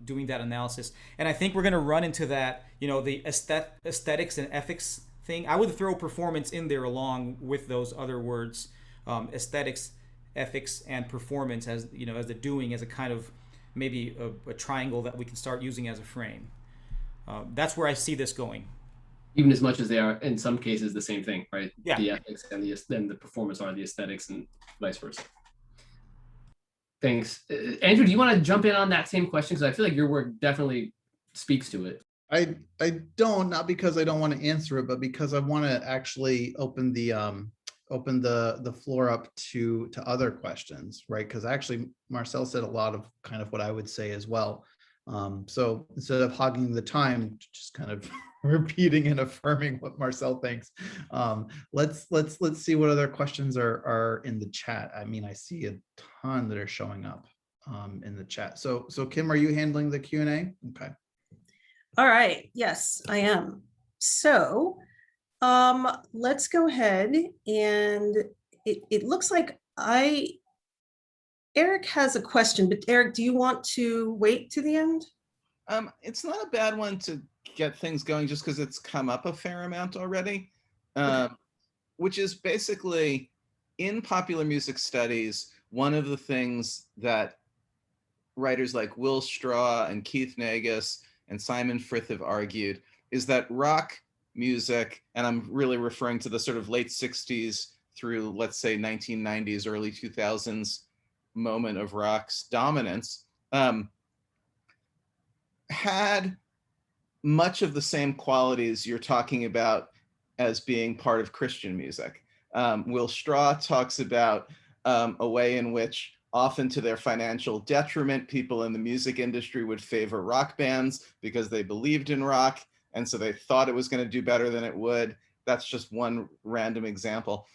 S3: doing that analysis. And I think we're going to run into that, the aesthetics and ethics thing. I would throw performance in there along with those other words, aesthetics, ethics, and performance as the doing, as a kind of maybe a triangle that we can start using as a frame. That's where I see this going.
S4: Even as much as they are, in some cases, the same thing, right?
S3: Yeah.
S4: The ethics and the performance are the aesthetics, and vice versa. Thanks. Andrew, do you want to jump in on that same question? Because I feel like your work definitely speaks to it.
S2: I don't, not because I don't want to answer it, but because I want to actually open the floor up to other questions, right? Because actually Marcell said a lot of kind of what I would say as well. So instead of hogging the time, just kind of repeating and affirming what Marcell thinks, let's see what other questions are in the chat. I mean, I see a ton that are showing up in the chat. So Kim, are you handling the Q&A? Okay.
S5: All right. Yes, I am. So let's go ahead, and it looks like Eric has a question, but Eric, do you want to wait to the end?
S1: It's not a bad one to get things going, just because it's come up a fair amount already, which is basically, in popular music studies, one of the things that writers like Will Straw and Keith Nagus and Simon Frith have argued is that rock music, and I'm really referring to the sort of late 60s through, let's say, 1990s, early 2000s moment of rock's dominance, had much of the same qualities you're talking about as being part of Christian music. Will Straw talks about a way in which, often to their financial detriment, people in the music industry would favor rock bands because they believed in rock, and so they thought it was going to do better than it would. That's just one random example.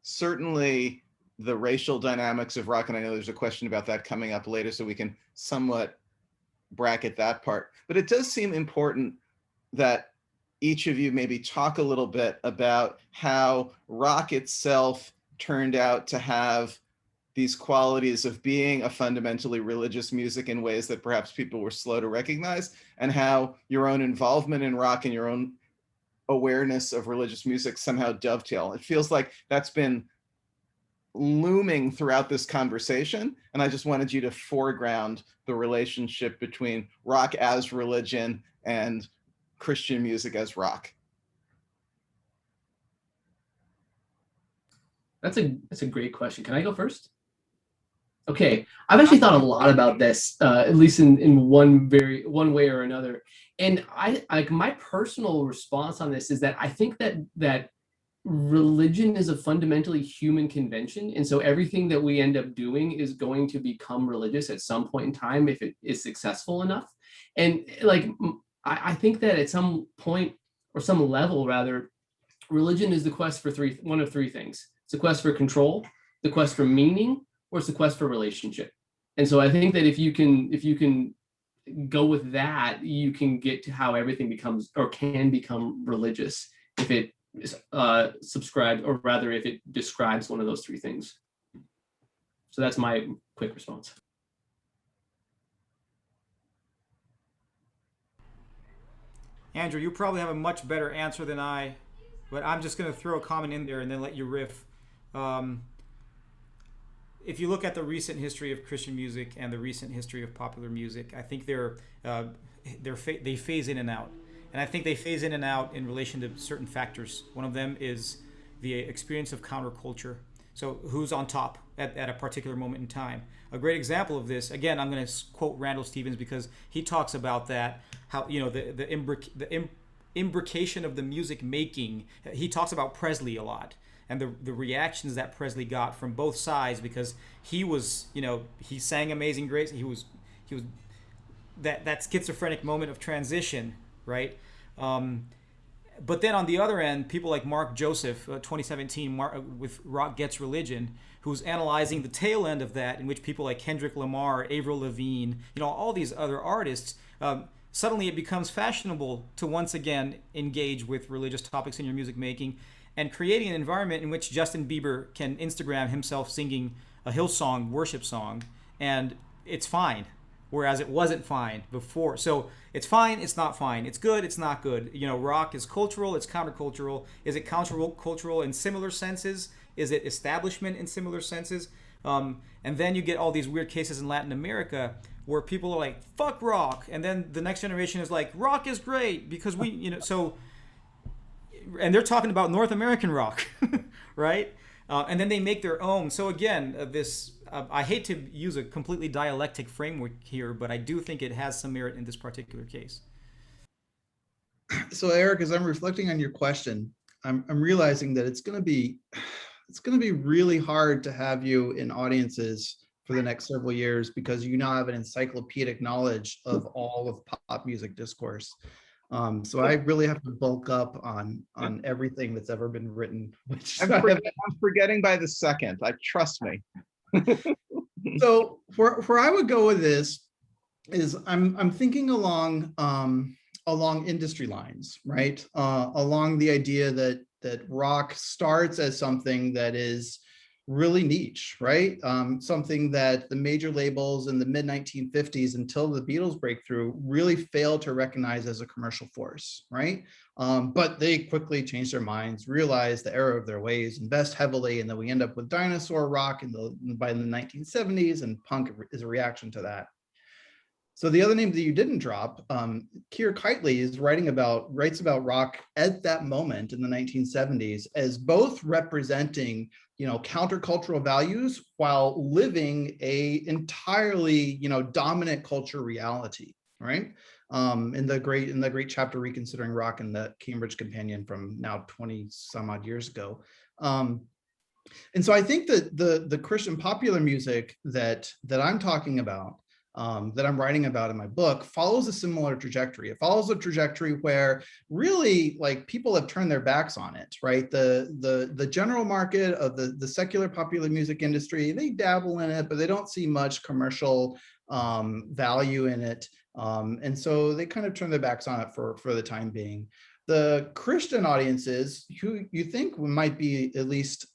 S1: Certainly, the racial dynamics of rock, and I know there's a question about that coming up later, so we can somewhat bracket that part. But it does seem important that each of you maybe talk a little bit about how rock itself turned out to have these qualities of being a fundamentally religious music in ways that perhaps people were slow to recognize, and how your own involvement in rock and your own awareness of religious music somehow dovetail. It feels like that's been looming throughout this conversation, and I just wanted you to foreground the relationship between rock as religion and Christian music as rock.
S4: That's a great question. Can I go first? Okay, I've actually thought a lot about this, at least in one way or another. And my personal response on this is that I think that religion is a fundamentally human convention, and so everything that we end up doing is going to become religious at some point in time if it is successful enough. And I think that at some point, or some level rather, religion is the quest for one of three things. It's the quest for control, the quest for meaning, or it's the quest for relationship. And so I think that if you can go with that, you can get to how everything becomes or can become religious if it is subscribed, or rather if it describes one of those three things. So that's my quick response.
S3: Andrew, you probably have a much better answer than I, but I'm just going to throw a comment in there and then let you riff. If you look at the recent history of Christian music and the recent history of popular music, I think they phase in and out. And I think they phase in and out in relation to certain factors. One of them is the experience of counterculture. So who's on top at a particular moment in time? A great example of this, again, I'm going to quote Randall Stevens because he talks about that, how, you know, the imbrication of the music making. He talks about Presley a lot, and the reactions that Presley got from both sides, because he was, you know, he sang Amazing Grace. He was that schizophrenic moment of transition, right? But then on the other end, people like Mark Joseph, 2017, with Rock Gets Religion, who's analyzing the tail end of that, in which people like Kendrick Lamar, Avril Lavigne, you know, all these other artists, suddenly it becomes fashionable to once again engage with religious topics in your music making, and creating an environment in which Justin Bieber can Instagram himself singing a Hillsong worship song, and it's fine. Whereas it wasn't fine before. So it's fine, it's not fine. It's good, it's not good. You know, rock is cultural, it's countercultural. Is it countercultural in similar senses? Is it establishment in similar senses? And then you get all these weird cases in Latin America where people are like, fuck rock. And then the next generation is like, rock is great because we, you know, so, and they're talking about North American rock, right? And then they make their own. So again, I hate to use a completely dialectic framework here, but I do think it has some merit in this particular case.
S2: So Eric, as I'm reflecting on your question, I'm realizing that it's going to be really hard to have you in audiences for the next several years because you now have an encyclopedic knowledge of all of pop music discourse. So I really have to bulk up on everything that's ever been written. Which
S1: I'm forgetting by the second. Trust me.
S2: So where I would go with this is I'm thinking along industry lines, right? Along the idea that rock starts as something that is really niche, right? Something that the major labels in the mid 1950s until the Beatles breakthrough really failed to recognize as a commercial force, right? But they quickly changed their minds, realized the error of their ways, invest heavily, and then we end up with dinosaur rock by the 1970s, and punk is a reaction to that. So the other name that you didn't drop, Keir Keightley writes about rock at that moment in the 1970s as both representing, you know, countercultural values while living a entirely, you know, dominant culture reality, right? In the great chapter Reconsidering Rock in the Cambridge Companion from now 20 some odd years ago. And so I think that the Christian popular music that I'm talking about, that I'm writing about in my book, follows a similar trajectory. It follows a trajectory where really, like, people have turned their backs on it, right? The general market of the secular popular music industry, they dabble in it, but they don't see much commercial value in it. And so they kind of turn their backs on it for the time being. The Christian audiences, who you think might be at least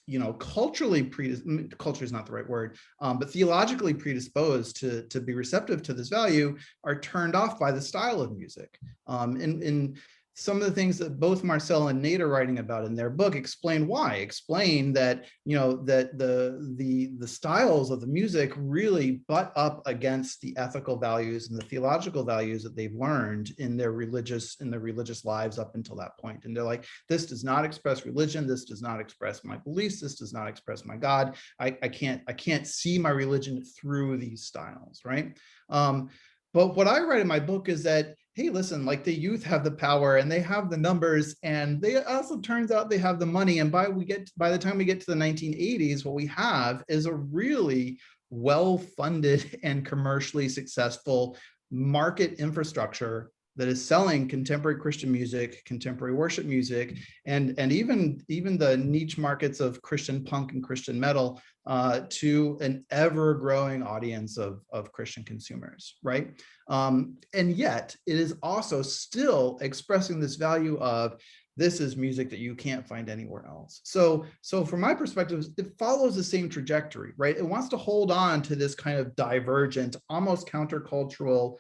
S2: you know, culture is not the right word, but theologically predisposed to be receptive to this value, are turned off by the style of music. And some of the things that both Marcell and Nate are writing about in their book explain that, you know, that the styles of the music really butt up against the ethical values and the theological values that they've learned in their religious lives up until that point. And they're like, this does not express religion, this does not express my beliefs, this does not express my God. I can't see my religion through these styles, right? But what I write in my book is that, hey, listen, like, the youth have the power and they have the numbers, and they also, turns out, they have the money. And by the time we get to the 1980s, what we have is a really well-funded and commercially successful market infrastructure that is selling contemporary Christian music, contemporary worship music, and even the niche markets of Christian punk and Christian metal to an ever-growing audience of Christian consumers, right? And yet it is also still expressing this value of this is music that you can't find anywhere else. So from my perspective, it follows the same trajectory, right? It wants to hold on to this kind of divergent, almost countercultural,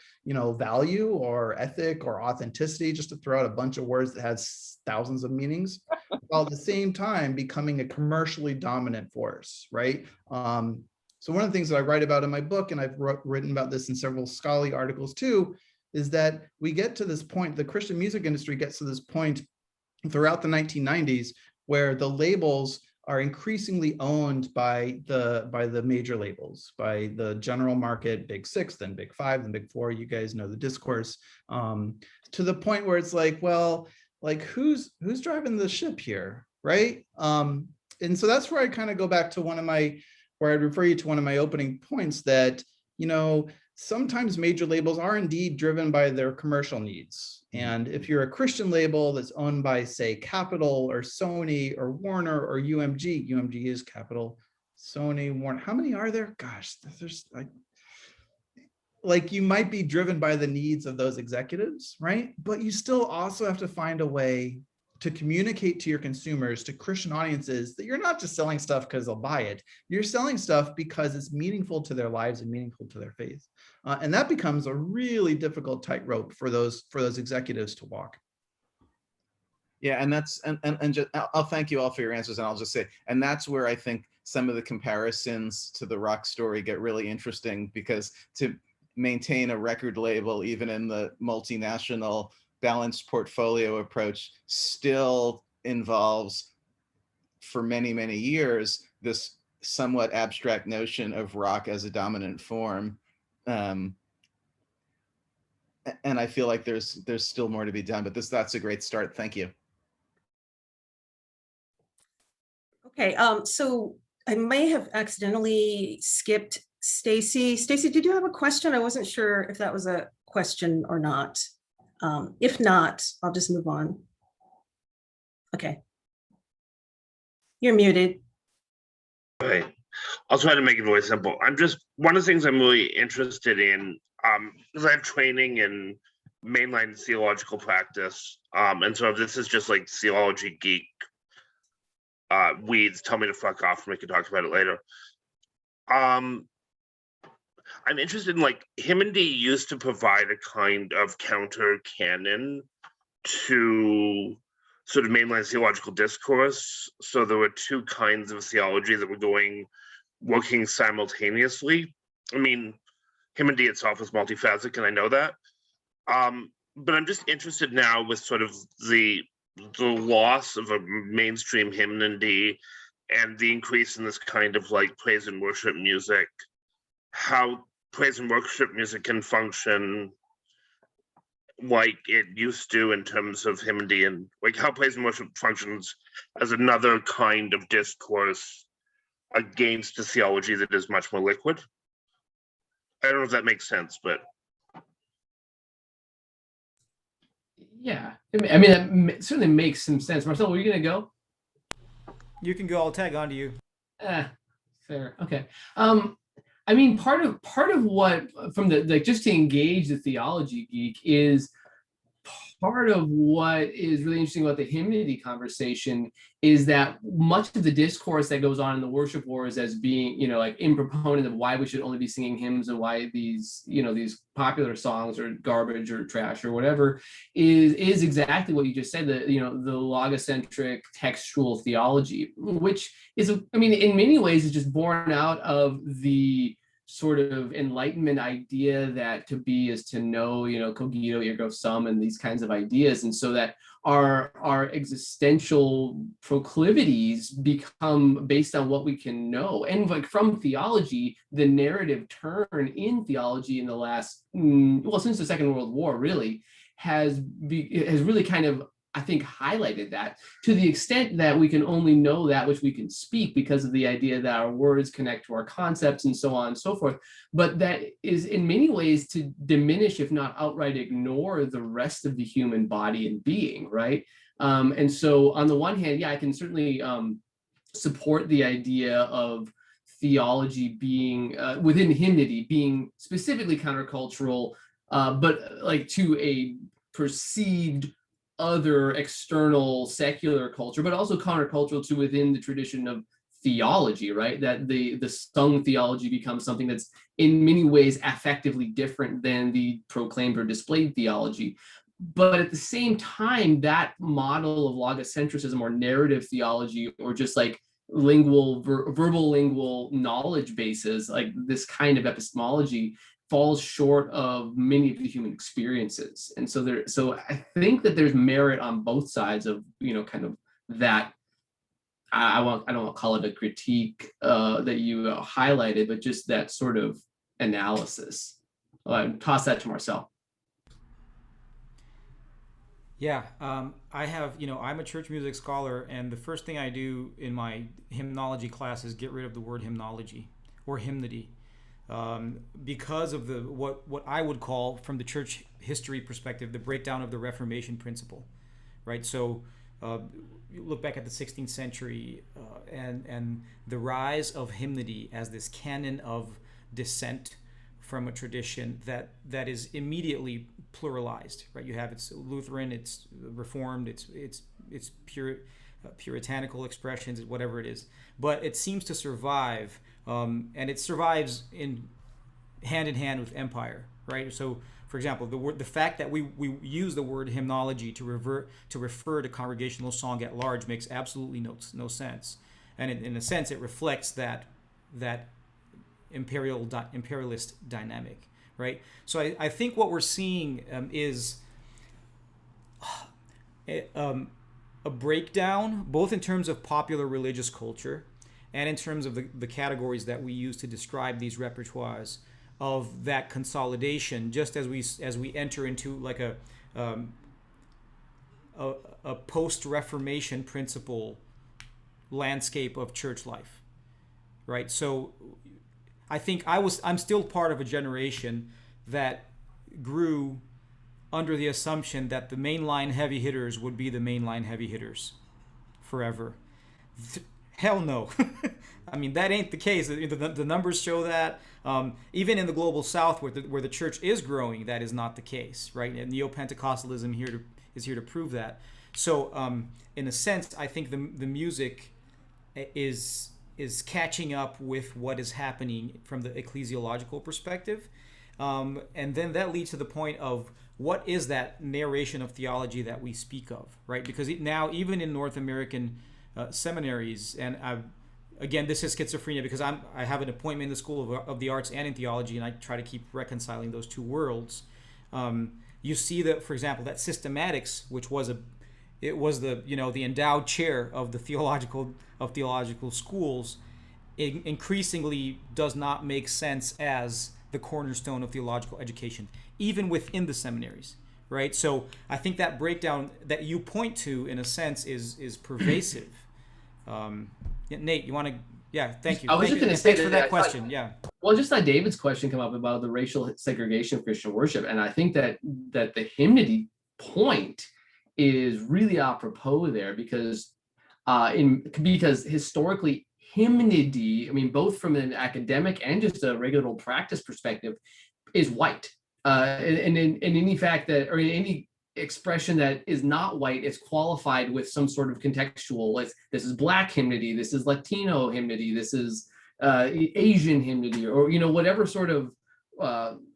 S2: value or ethic or authenticity, just to throw out a bunch of words that has thousands of meanings, while at the same time becoming a commercially dominant force, right? So one of the things that I write about in my book, and I've written about this in several scholarly articles too, is that we get to this point, the Christian music industry gets to this point throughout the 1990s, where the labels are increasingly owned by the major labels, by the general market, Big Six, then Big Five, then Big Four. You guys know the discourse, to the point where it's like, well, like who's driving the ship here, right? And so that's where I kind of go back to where I refer you to one of my opening points that, sometimes major labels are indeed driven by their commercial needs. And if you're a Christian label that's owned by, say, Capitol or Sony or Warner or UMG is Capitol, Sony, Warner, how many are there? Gosh, there's like you might be driven by the needs of those executives, right? But you still also have to find a way to communicate to your consumers, to Christian audiences, that you're not just selling stuff because they'll buy it. You're selling stuff because it's meaningful to their lives and meaningful to their faith. And that becomes a really difficult tightrope for those executives to walk.
S1: Yeah, and that's and just, I'll thank you all for your answers, and I'll just say, and that's where I think some of the comparisons to the rock story get really interesting, because to maintain a record label, even in the multinational balanced portfolio approach, still involves, for many, many years, this somewhat abstract notion of rock as a dominant form. And I feel like there's still more to be done, but that's a great start. Thank you.
S5: Okay, so I may have accidentally skipped Stacy. Stacy, did you have a question? I wasn't sure if that was a question or not. If not, I'll just move on. Okay. You're muted.
S6: Okay. I'll try to make it really simple. One of the things I'm really interested in, because I have training in mainline theological practice, and so if this is just like theology geek weeds, tell me to fuck off and we can talk about it later. I'm interested in, like, hymnody used to provide a kind of counter canon to sort of mainline theological discourse. So there were two kinds of theology that were working simultaneously. I mean, hymnody itself is multifaceted, and I know that. But I'm just interested now with sort of the loss of a mainstream hymnody and the increase in this kind of like praise and worship music, how praise and worship music can function like it used to in terms of hymnody, and like how praise and worship functions as another kind of discourse against a theology that is much more liquid. I don't know if that makes sense, but
S4: Yeah, I mean, that certainly makes some sense. Marcell, were you gonna go?
S3: You can go. I'll tag on to you.
S4: Fair. Okay. I mean, part of what, from the, like, just to engage the theology geek, is part of what is really interesting about the hymnody conversation is that much of the discourse that goes on in the worship wars as being, like, in proponent of why we should only be singing hymns and why these, these popular songs are garbage or trash or whatever is exactly what you just said, the logocentric textual theology, which is, I mean, in many ways is just born out of the sort of Enlightenment idea that to be is to know, cogito ergo sum, and these kinds of ideas. And so that our existential proclivities become based on what we can know. And like from theology, the narrative turn in theology in the last, since the Second World War really, has really kind of I think, highlighted that to the extent that we can only know that which we can speak because of the idea that our words connect to our concepts and so on and so forth. But that is in many ways to diminish, if not outright ignore, the rest of the human body and being, right? And so on the one hand, yeah, I can certainly support the idea of theology being within hymnody being specifically countercultural, but like to a perceived other external secular culture, but also countercultural to within the tradition of theology, right? That the sung theology becomes something that's in many ways affectively different than the proclaimed or displayed theology. But at the same time, that model of logocentrism or narrative theology, or just like verbal lingual knowledge bases, like this kind of epistemology, falls short of many of the human experiences. And so I think that there's merit on both sides of, kind of that. I don't want to call it a critique that you highlighted, but just that sort of analysis. Toss that to Marcell.
S3: Yeah, I have, I'm a church music scholar, and the first thing I do in my hymnology class is get rid of the word hymnology or hymnody, because of what I would call, from the church history perspective, the breakdown of the Reformation principle, right? So you look back at the 16th century and the rise of hymnody as this canon of dissent from a tradition that is immediately pluralized, right? You have it's Lutheran, it's Reformed, it's puritanical expressions, whatever it is, but it seems to survive, and it survives in hand with empire, right? So, for example, the fact that we use the word hymnology to refer to congregational song at large makes absolutely no sense, and in a sense, it reflects that imperialist dynamic, right? So I think what we're seeing is a breakdown, both in terms of popular religious culture and in terms of the categories that we use to describe these repertoires, of that consolidation, just as we enter into like a post-Reformation principle landscape of church life, right? So I think I'm still part of a generation that grew under the assumption that the mainline heavy hitters would be the mainline heavy hitters forever. Hell no. I mean, that ain't the case. The numbers show that. Even in the global South, where the church is growing, that is not the case, right? And Neo-Pentecostalism is here to prove that. So, in a sense, I think the music is catching up with what is happening from the ecclesiological perspective, and then that leads to the point of what is that narration of theology that we speak of, right? Because now, even in North American seminaries, and again, this is schizophrenia because I have an appointment in the School of the Arts and in theology, and I try to keep reconciling those two worlds. You see that, for example, that systematics, which was the endowed chair of the theological schools, increasingly does not make sense as the cornerstone of theological education, even within the seminaries, right? So I think that breakdown that you point to, in a sense, is pervasive. Nate, you want to? Yeah, thank you.
S4: I was just going to say
S3: thanks for that question. Yeah.
S4: Well, just like David's question come up about the racial segregation of Christian worship, and I think that the hymnody point is really apropos there because historically hymnody, I mean, both from an academic and just a regular practice perspective, is white. And in any fact that, or in any expression that is not white, is qualified with some sort of contextual, like this is Black hymnody, this is Latino hymnody, this is Asian hymnody, or whatever sort of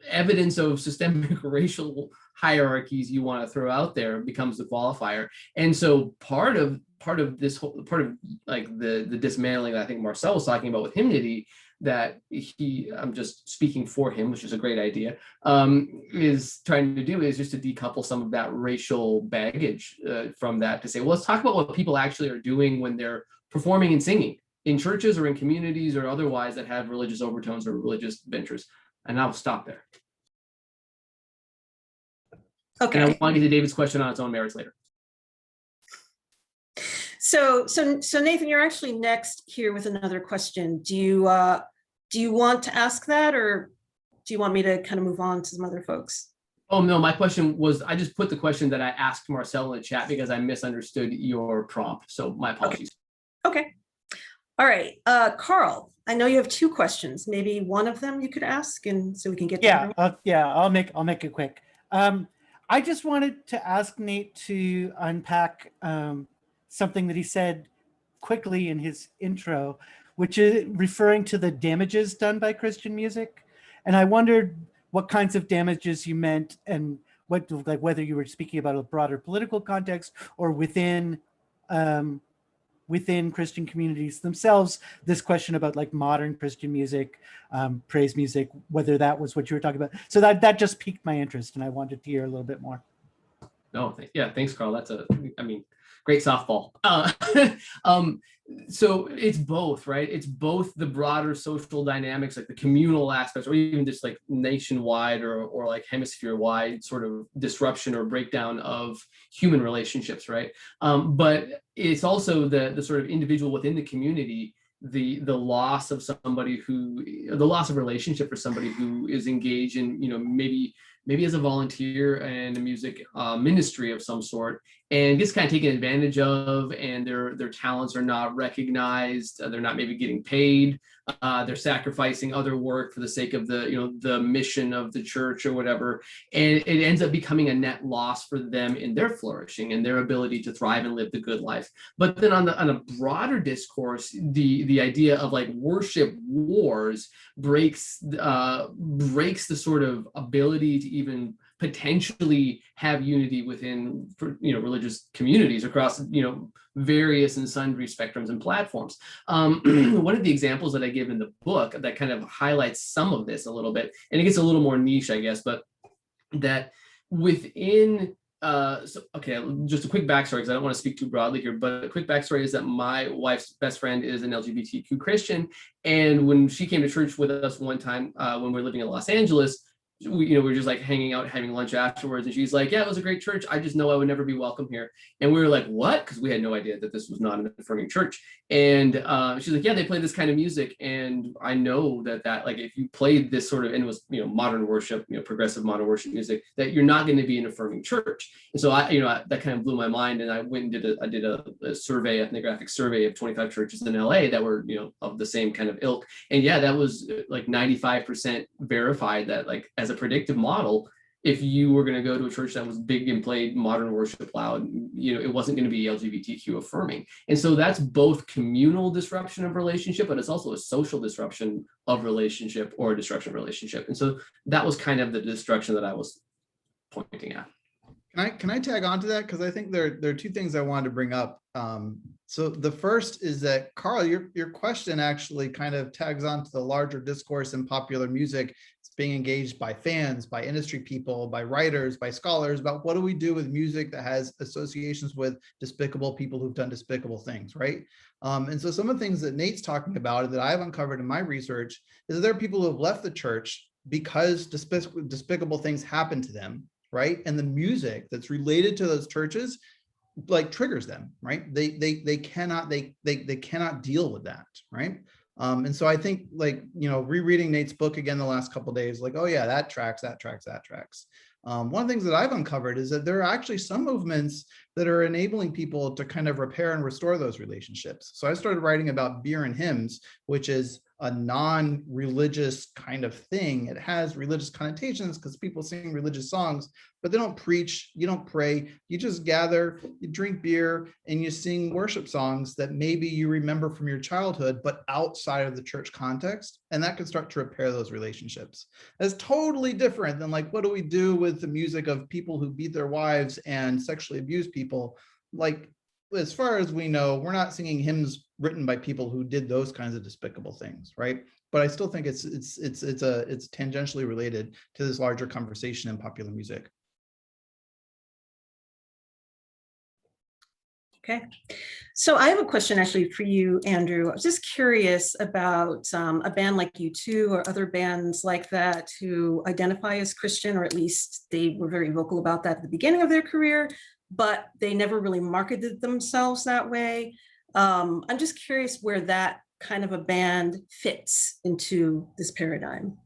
S4: evidence of systemic racial hierarchies you want to throw out there becomes the qualifier. And so part of this whole like the dismantling that I think Marcell was talking about with hymnody, that I'm just speaking for him, which is a great idea, is trying to do is just to decouple some of that racial baggage from that, to say, well, let's talk about what people actually are doing when they're performing and singing in churches or in communities or otherwise that have religious overtones or religious ventures. And I'll stop there.
S5: Okay.
S4: And I want to get to David's question on its own merits later.
S5: So Nathan, you're actually next here with another question. Do you want to ask that, or do you want me to kind of move on to some other folks?
S4: Oh, no, my question was, I just put the question that I asked Marcell in the chat because I misunderstood your prompt. So my apologies.
S5: Okay. All right. Carl, I know you have two questions. Maybe one of them you could ask, and so we can get to everyone.
S7: I'll make it quick. I just wanted to ask Nate to unpack something that he said quickly in his intro, which is referring to the damages done by Christian music. And I wondered what kinds of damages you meant, and what, like, whether you were speaking about a broader political context or within Christian communities themselves, this question about like modern Christian music, praise music, whether that was what you were talking about. So that just piqued my interest, and I wanted to hear a little bit more.
S4: No, thanks, Carl. That's great softball. So it's both, right? It's both the broader social dynamics, like the communal aspects, or even just like nationwide or like hemisphere-wide sort of disruption or breakdown of human relationships, right? But it's also the sort of individual within the community, the loss of relationship for somebody who is engaged in, maybe as a volunteer and a music ministry of some sort, and gets kind of taken advantage of, and their talents are not recognized. They're not maybe getting paid. They're sacrificing other work for the sake of the mission of the church or whatever, and it ends up becoming a net loss for them in their flourishing and their ability to thrive and live the good life. But then on a broader discourse, the idea of like worship wars breaks the sort of ability to even potentially have unity within religious communities across various and sundry spectrums and platforms. One of the examples that I give in the book that kind of highlights some of this a little bit, and it gets a little more niche, I guess, but that within just a quick backstory, because I don't want to speak too broadly here, but a quick backstory is that my wife's best friend is an LGBTQ Christian, and when she came to church with us one time when we were living in Los Angeles, we were just like hanging out, having lunch afterwards, and she's like, "Yeah, it was a great church. I just know I would never be welcome here." And we were like, "What?" Because we had no idea that this was not an affirming church. And she's like, "Yeah, they play this kind of music, and I know that like if you played this sort of, and it was modern worship, progressive modern worship music, that you're not going to be an affirming church." And so that kind of blew my mind, and I went and did a survey, ethnographic survey of 25 churches in LA that were of the same kind of ilk, and yeah, that was like 95% verified that, like, as a predictive model, if you were going to go to a church that was big and played modern worship loud, it wasn't going to be LGBTQ affirming. And so that's both communal disruption of relationship, but it's also a social disruption of relationship or a disruption of relationship. And so that was kind of the destruction that I was pointing at.
S2: Can I tag on to that? Because I think there are two things I wanted to bring up. So the first is that, Carl, your question actually kind of tags on to the larger discourse in popular music. It's being engaged by fans, by industry people, by writers, by scholars, about what do we do with music that has associations with despicable people who've done despicable things, right? And so some of the things that Nate's talking about that I've uncovered in my research is that there are people who have left the church because despicable things happen to them, right? And the music that's related to those churches like triggers them, right? They cannot deal with that, right? And so I think, like, rereading Nate's book again the last couple of days, like, oh yeah, that tracks. One of the things that I've uncovered is that there are actually some movements that are enabling people to kind of repair and restore those relationships. So I started writing about beer and hymns, which is a non-religious kind of thing. It has religious connotations because people sing religious songs, but they don't preach, you don't pray, you just gather, you drink beer, and you sing worship songs that maybe you remember from your childhood, but outside of the church context, and that can start to repair those relationships. That's totally different than, like, what do we do with the music of people who beat their wives and sexually abuse people? Like, as far as we know, we're not singing hymns written by people who did those kinds of despicable things, right? But I still think it's tangentially related to this larger conversation in popular music.
S5: Okay, so I have a question actually for you, Andrew. I was just curious about a band like U2 or other bands like that who identify as Christian, or at least they were very vocal about that at the beginning of their career, but they never really marketed themselves that way. I'm just curious where that kind of a band fits into this paradigm.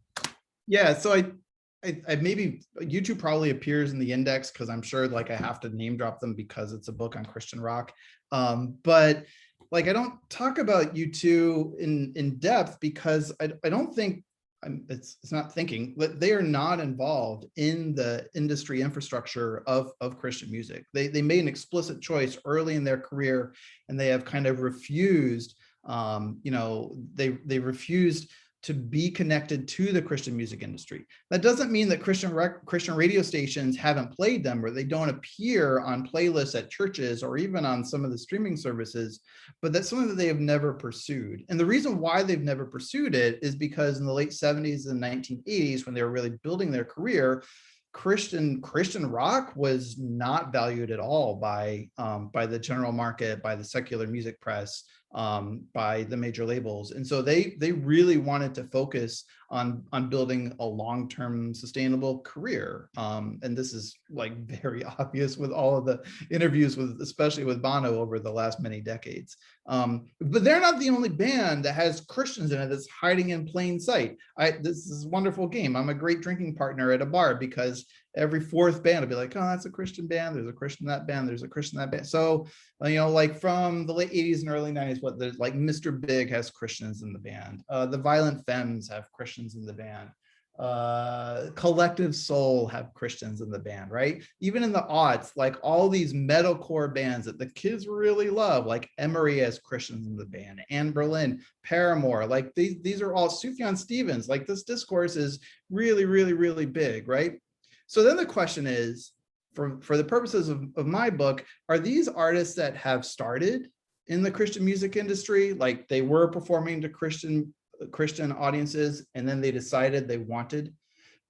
S2: Yeah, so I maybe U2 probably appears in the index because I'm sure like I have to name drop them because it's a book on Christian rock. But like I don't talk about U2 in depth because I don't think it's not thinking, but they are not involved in the industry infrastructure of Christian music. They made an explicit choice early in their career, and they have kind of refused, they refused to be connected to the Christian music industry. That doesn't mean that Christian radio stations haven't played them or they don't appear on playlists at churches or even on some of the streaming services, but that's something that they have never pursued. And the reason why they've never pursued it is because in the late 70s and 1980s, when they were really building their career, Christian rock was not valued at all by the general market, by the secular music press, by the major labels. And so they really wanted to focus on building a long-term sustainable career. And this is like very obvious with all of the interviews with, especially with Bono over the last many decades. But they're not the only band that has Christians in it that's hiding in plain sight. This is a wonderful game. I'm a great drinking partner at a bar because every fourth band will be like, oh, that's a Christian band. There's a Christian in that band. There's a Christian in that band. So, like from the late 80s and early 90s, like Mr. Big has Christians in the band. The Violent Femmes have Christians in the band. Collective Soul have Christians in the band, right? Even in the aughts, like all these metalcore bands that the kids really love, like Emery has Christians in the band, Anne Berlin, Paramore, like these are all Sufjan Stevens. Like this discourse is really, really, really big, right? So then the question is, for the purposes of my book, are these artists that have started in the Christian music industry, like they were performing to Christian audiences, and then they decided they wanted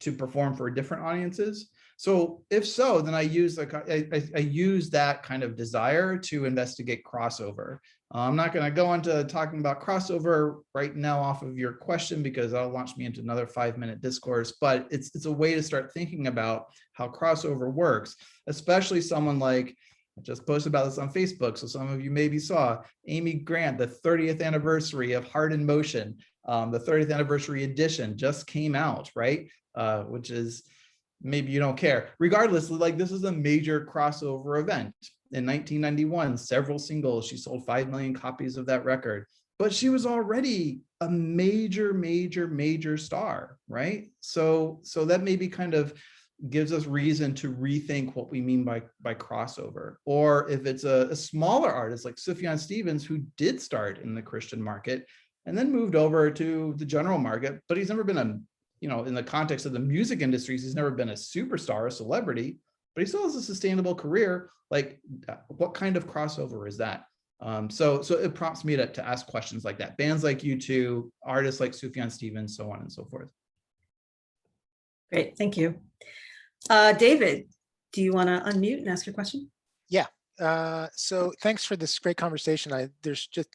S2: to perform for different audiences? So if so, then I use that kind of desire to investigate crossover. I'm not going to go into talking about crossover right now off of your question because that'll launch me into another 5-minute discourse, but it's a way to start thinking about how crossover works, especially someone like, I just posted about this on Facebook, so some of you maybe saw Amy Grant, the 30th anniversary of Heart in Motion, the 30th anniversary edition just came out, right? Which is, maybe you don't care. Regardless, like this is a major crossover event. In 1991, several singles, she sold 5 million copies of that record, but she was already a major star, right? So that maybe kind of gives us reason to rethink what we mean by crossover. Or if it's a smaller artist like Sufjan Stevens, who did start in the Christian market and then moved over to the general market, but he's never been in the context of the music industries, he's never been a superstar, a celebrity, but he still has a sustainable career. Like, what kind of crossover is that? So it prompts me to ask questions like that. Bands like U2, artists like Sufjan Stevens, so on and so forth.
S5: Great, thank you. David, do you want to unmute and ask your question?
S8: Yeah. So thanks for this great conversation. I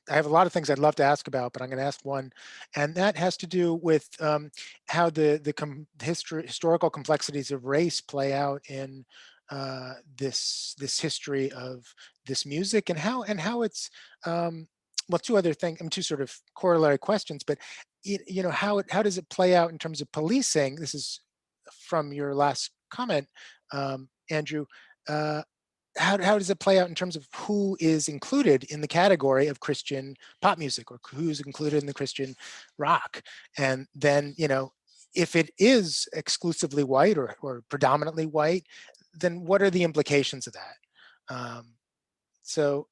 S8: have a lot of things I'd love to ask about, but I'm going to ask one, and that has to do with how the historical complexities of race play out in this history of this music, and how it's well, two other things, two sort of corollary questions, but how does it play out in terms of policing? This is from your last comment, Andrew. How does it play out in terms of who is included in the category of Christian pop music, or who's included in the Christian rock? And then, if it is exclusively white or predominantly white, then what are the implications of that? So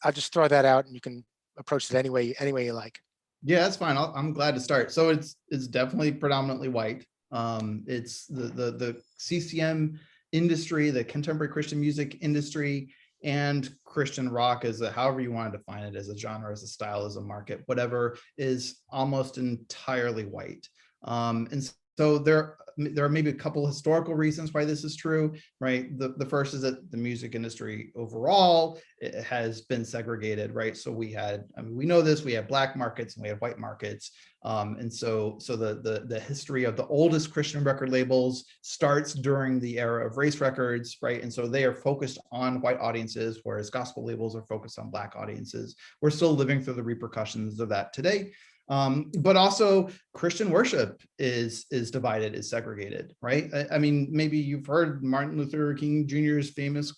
S8: I'll just throw that out, and you can approach it any way you like.
S2: Yeah, that's fine. I'm glad to start. So it's definitely predominantly white. It's the CCM industry, the contemporary Christian music industry, and Christian rock, as however you want to define it, as a genre, as a style, as a market, whatever, is almost entirely white. And So there are maybe a couple historical reasons why this is true, right? The first is that the music industry overall, it has been segregated, right? So we had, I mean, we know this, we have black markets and we have white markets. And so the history of the oldest Christian record labels starts during the era of race records, right? And so they are focused on white audiences, whereas gospel labels are focused on black audiences. We're still living through the repercussions of that today. But also Christian worship is divided, is segregated, right? I mean, maybe you've heard Martin Luther King Jr.'s famous,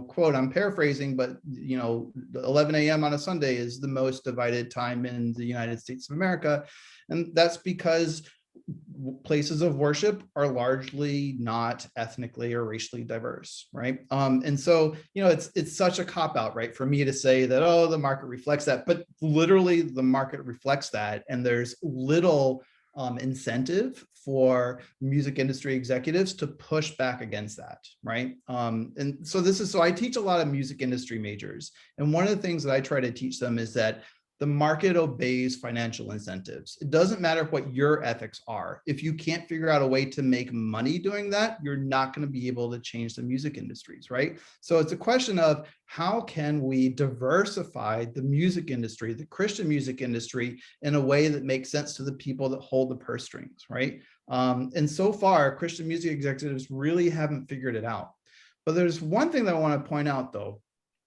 S2: quote, I'm paraphrasing, but, 11 a.m. on a Sunday is the most divided time in the United States of America. And that's because places of worship are largely not ethnically or racially diverse, right? And so, it's such a cop-out, right, for me to say that, oh, the market reflects that, but literally the market reflects that, and there's little incentive for music industry executives to push back against that, right? And so I teach a lot of music industry majors, and one of the things that I try to teach them is that the market obeys financial incentives. It doesn't matter what your ethics are. If you can't figure out a way to make money doing that, you're not going to be able to change the music industries, right? So it's a question of how can we diversify the music industry, the Christian music industry, in a way that makes sense to the people that hold the purse strings, right? And so far, Christian music executives really haven't figured it out. But there's one thing that I want to point out, though,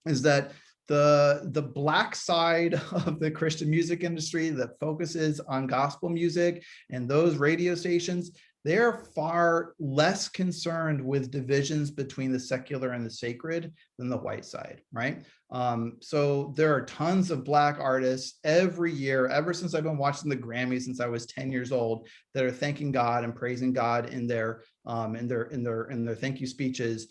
S2: is that the black side of the Christian music industry that focuses on gospel music and those radio stations, they're far less concerned with divisions between the secular and the sacred than the white side, right? So there are tons of black artists every year, ever since I've been watching the Grammys since I was 10 years old, that are thanking God and praising God in their thank you speeches.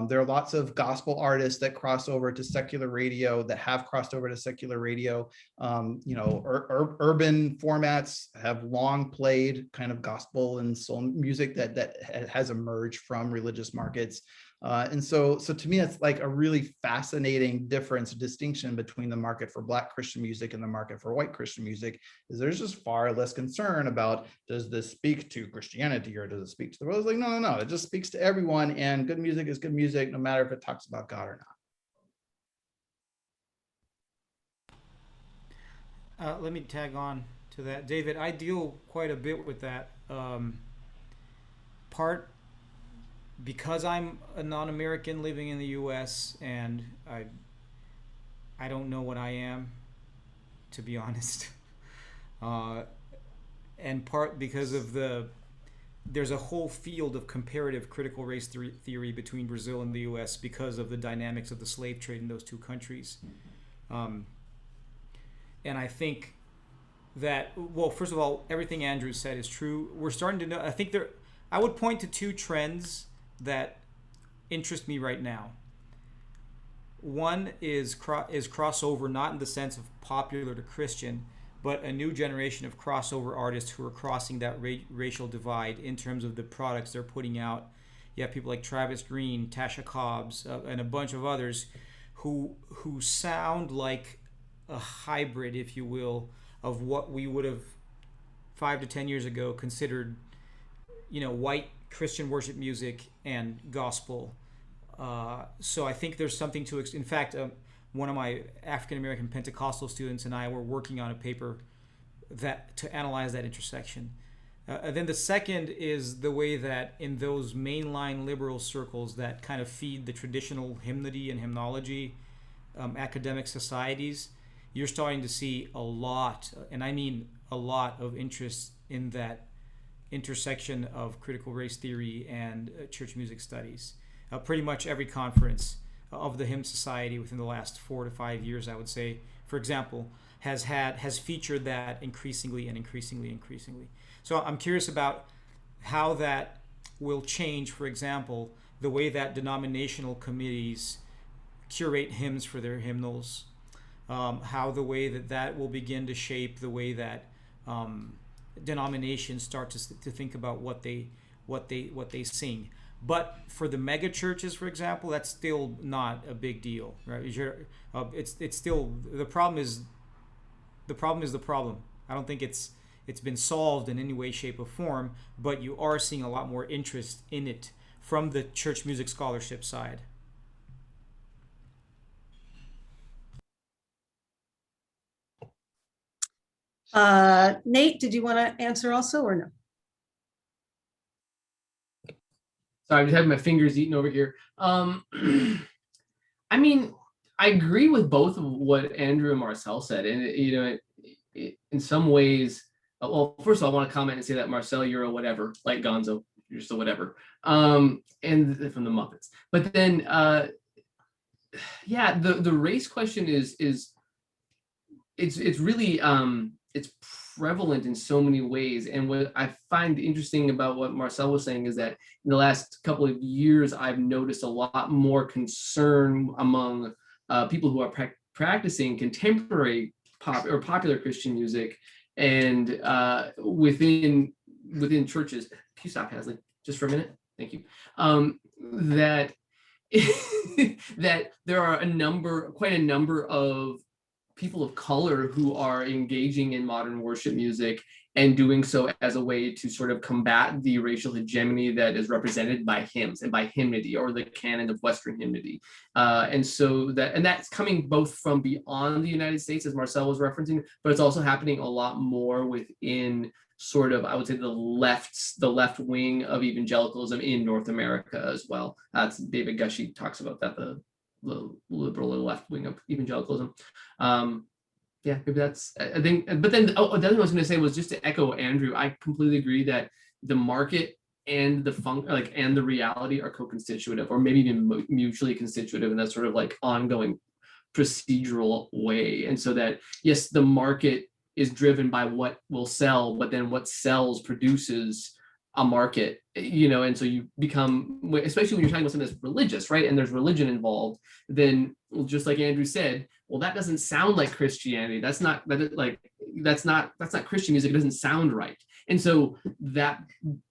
S2: There are lots of gospel artists that cross over to secular radio, that have crossed over to secular radio. Urban formats have long played kind of gospel and soul music that has emerged from religious markets. And so to me, it's like a really fascinating distinction between the market for Black Christian music and the market for white Christian music, is there's just far less concern about, does this speak to Christianity or does it speak to the world? It's like, no, it just speaks to everyone, and good music is good music, no matter if it talks about God or
S3: not. Let me tag on to that. David, I deal quite a bit with that part because I'm a non-American living in the U.S. and I don't know what I am, to be honest. And part because of there's a whole field of comparative critical race theory between Brazil and the U.S. because of the dynamics of the slave trade in those two countries. And I think that, well, first of all, everything Andrew said is true. We're starting to know, I would point to two trends that interest me right now. One is crossover, not in the sense of popular to Christian, but a new generation of crossover artists who are crossing that racial divide in terms of the products they're putting out. You have people like Travis Green, Tasha Cobbs, and a bunch of others who sound like a hybrid, if you will, of what we would have 5 to 10 years ago considered, white Christian worship music and gospel. So I think there's something to, in fact, one of my African-American Pentecostal students and I were working on a paper to analyze that intersection. Then the second is the way that in those mainline liberal circles that kind of feed the traditional hymnody and hymnology academic societies, you're starting to see a lot, and I mean a lot, of interest in that intersection of critical race theory and church music studies. Pretty much every conference of the Hymn Society within the last 4 to 5 years, I would say, for example, has featured that increasingly. So I'm curious about how that will change, for example, the way that denominational committees curate hymns for their hymnals, how the way that will begin to shape the way that denominations start to think about what they sing. But for the mega churches, for example, that's still not a big deal, right? It's still, the problem is the problem. I don't think it's it's been solved in any way, shape, or form, but you are seeing a lot more interest in it from the church music scholarship side.
S5: Nate, did you want to answer also or no?
S4: Sorry, I'm just having my fingers eaten over here. I mean, I agree with both of what Andrew and Marcell said, and in some ways, well, first of all, I want to comment and say that Marcell, you're a whatever, like Gonzo, you're just a whatever, and from the Muppets. But then, yeah, the race question is it's really it's prevalent in so many ways. And what I find interesting about what Marcell was saying is that in the last couple of years, I've noticed a lot more concern among people who are practicing contemporary pop or popular Christian music, and within churches. Can you stop, Hasley, just for a minute? Thank you. That that there are quite a number of people of color who are engaging in modern worship music and doing so as a way to sort of combat the racial hegemony that is represented by hymns and by hymnody, or the canon of Western hymnody. And that's coming both from beyond the United States, as Marcell was referencing, but it's also happening a lot more within sort of, I would say, the left wing of evangelicalism in North America as well. That's David Gushee talks about that, the liberal or left wing of evangelicalism. Yeah, maybe that's, I think, but then the other thing I was going to say was just to echo Andrew. I completely agree that the market and the and the reality are co-constitutive, or maybe even mutually constitutive in that sort of like ongoing procedural way. And so that, yes, the market is driven by what will sell, but then what sells produces a market, and so you become, especially when you're talking about something that's religious, right? And there's religion involved, then just like Andrew said, well, that doesn't sound like Christianity. That's not Christian music. It doesn't sound right. And so that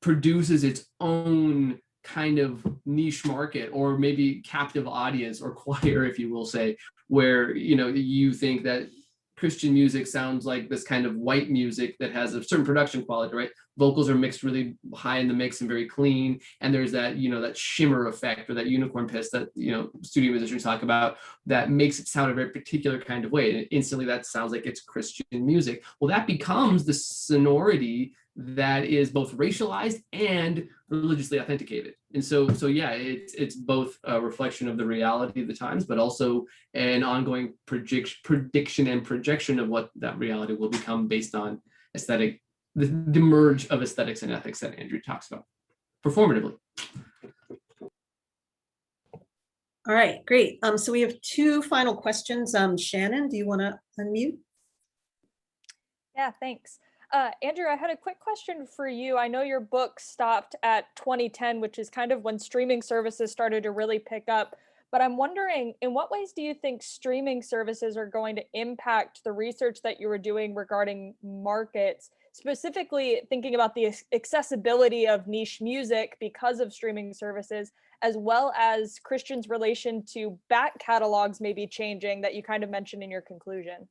S4: produces its own kind of niche market, or maybe captive audience, or choir, if you will say, where, you think that Christian music sounds like this kind of white music that has a certain production quality, right? Vocals are mixed really high in the mix and very clean. And there's that, that shimmer effect, or that unicorn piss that, studio musicians talk about, that makes it sound a very particular kind of way. And instantly that sounds like it's Christian music. Well, that becomes the sonority that is both racialized and religiously authenticated. And so yeah, it's both a reflection of the reality of the times, but also an ongoing prediction and projection of what that reality will become based on aesthetic, the merge of aesthetics and ethics that Andrew talks about performatively.
S5: All right, great. So we have two final questions. Shannon, do you want to unmute?
S9: Yeah, thanks. Andrew, I had a quick question for you. I know your book stopped at 2010, which is kind of when streaming services started to really pick up. But I'm wondering, in what ways do you think streaming services are going to impact the research that you were doing regarding markets, specifically thinking about the accessibility of niche music because of streaming services, as well as Christians' relation to back catalogs maybe changing that you kind of mentioned in your conclusion?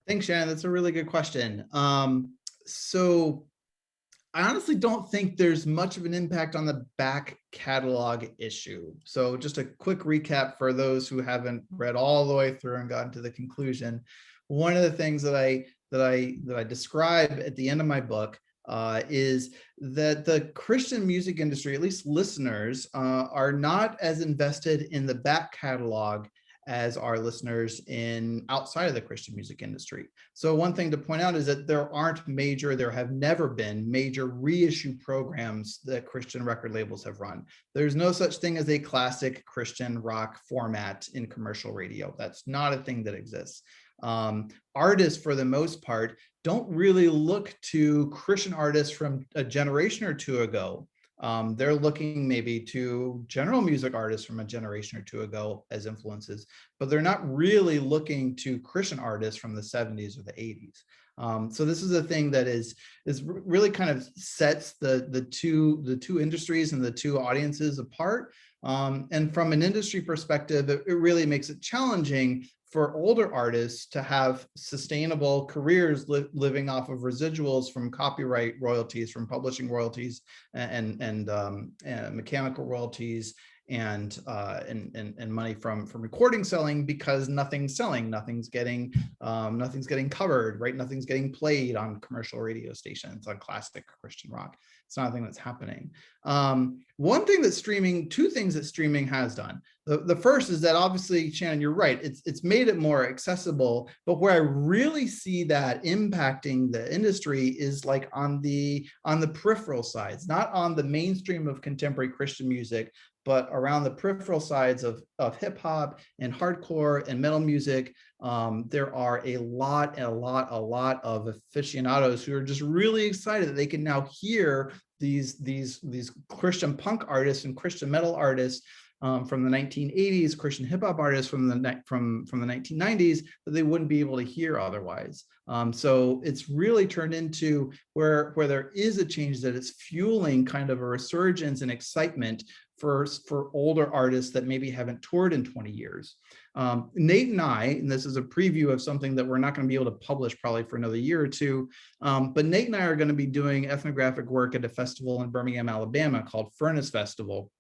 S2: Thanks, Shannon. That's a really good question. So I honestly don't think there's much of an impact on the back catalog issue. So just a quick recap for those who haven't read all the way through and gotten to the conclusion. One of the things that I describe at the end of my book is that the Christian music industry, at least listeners, are not as invested in the back catalog as our listeners outside of the Christian music industry. So one thing to point out is that there have never been major reissue programs that Christian record labels have run. There's no such thing as a classic Christian rock format in commercial radio. That's not a thing that exists. Artists, for the most part, don't really look to Christian artists from a generation or two ago. They're looking maybe to general music artists from a generation or two ago as influences, but they're not really looking to Christian artists from the 70s or the 80s. So this is a thing that is really kind of sets the two industries and the two audiences apart. And from an industry perspective, it really makes it challenging for older artists to have sustainable careers living off of residuals from copyright royalties, from publishing royalties, and mechanical royalties, and money from recording selling, because nothing's selling, nothing's getting covered, right? Nothing's getting played on commercial radio stations, on classic Christian rock. It's not a thing that's happening. One thing that streaming, two things that streaming has done. The first is that, obviously, Shannon, you're right. It's made it more accessible, but where I really see that impacting the industry is like on the peripheral sides, not on the mainstream of contemporary Christian music, but around the peripheral sides of hip hop and hardcore and metal music. There are a lot of aficionados who are just really excited that they can now hear these Christian punk artists and Christian metal artists from the 1980s, Christian hip hop artists from the 1990s that they wouldn't be able to hear otherwise. So it's really turned into where there is a change, that it's fueling kind of a resurgence and excitement for older artists that maybe haven't toured in 20 years. Nate and I, and this is a preview of something that we're not going to be able to publish probably for another year or two, but Nate and I are going to be doing ethnographic work at a festival in Birmingham, Alabama called Furnace Festival.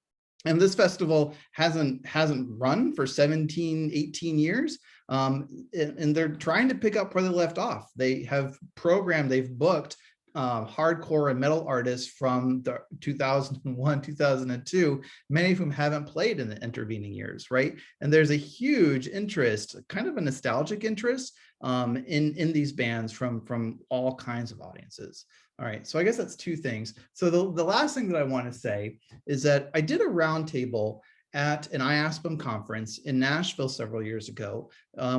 S2: And this festival hasn't run for 17, 18 years. And they're trying to pick up where they left off. They have programmed, they've booked hardcore and metal artists from the 2001, 2002, many of whom haven't played in the intervening years, right? And there's a huge interest, kind of a nostalgic interest in these bands from all kinds of audiences. All right, so I guess that's two things. So the last thing that I want to say is that I did a roundtable at an IASPM conference in Nashville several years ago,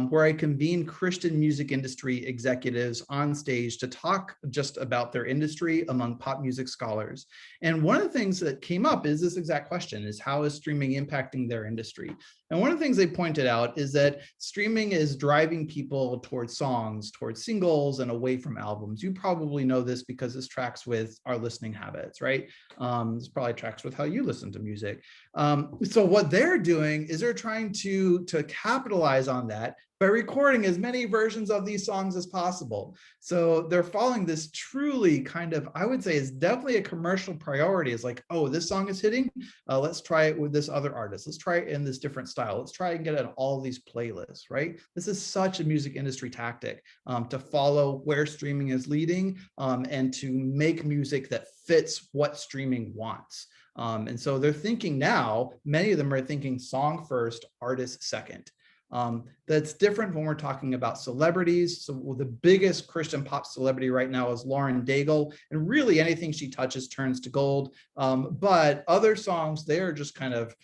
S2: where I convened Christian music industry executives on stage to talk just about their industry among pop music scholars. And one of the things that came up is this exact question, is how is streaming impacting their industry? And one of the things they pointed out is that streaming is driving people towards songs, towards singles, and away from albums. You probably know this because this tracks with our listening habits, right? This probably tracks with how you listen to music. So what they're doing is they're trying to capitalize on that by recording as many versions of these songs as possible. So they're following this truly kind of, I would say, is definitely a commercial priority. It's like, oh, this song is hitting, let's try it with this other artist. Let's try it in this different style. Let's try and get it on all these playlists, right? This is such a music industry tactic to follow where streaming is leading and to make music that fits what streaming wants. And so they're thinking now, many of them are thinking song first, artist second. That's different when we're talking about celebrities. So the biggest Christian pop celebrity right now is Lauren Daigle, and really anything she touches turns to gold. But other songs, they're kind of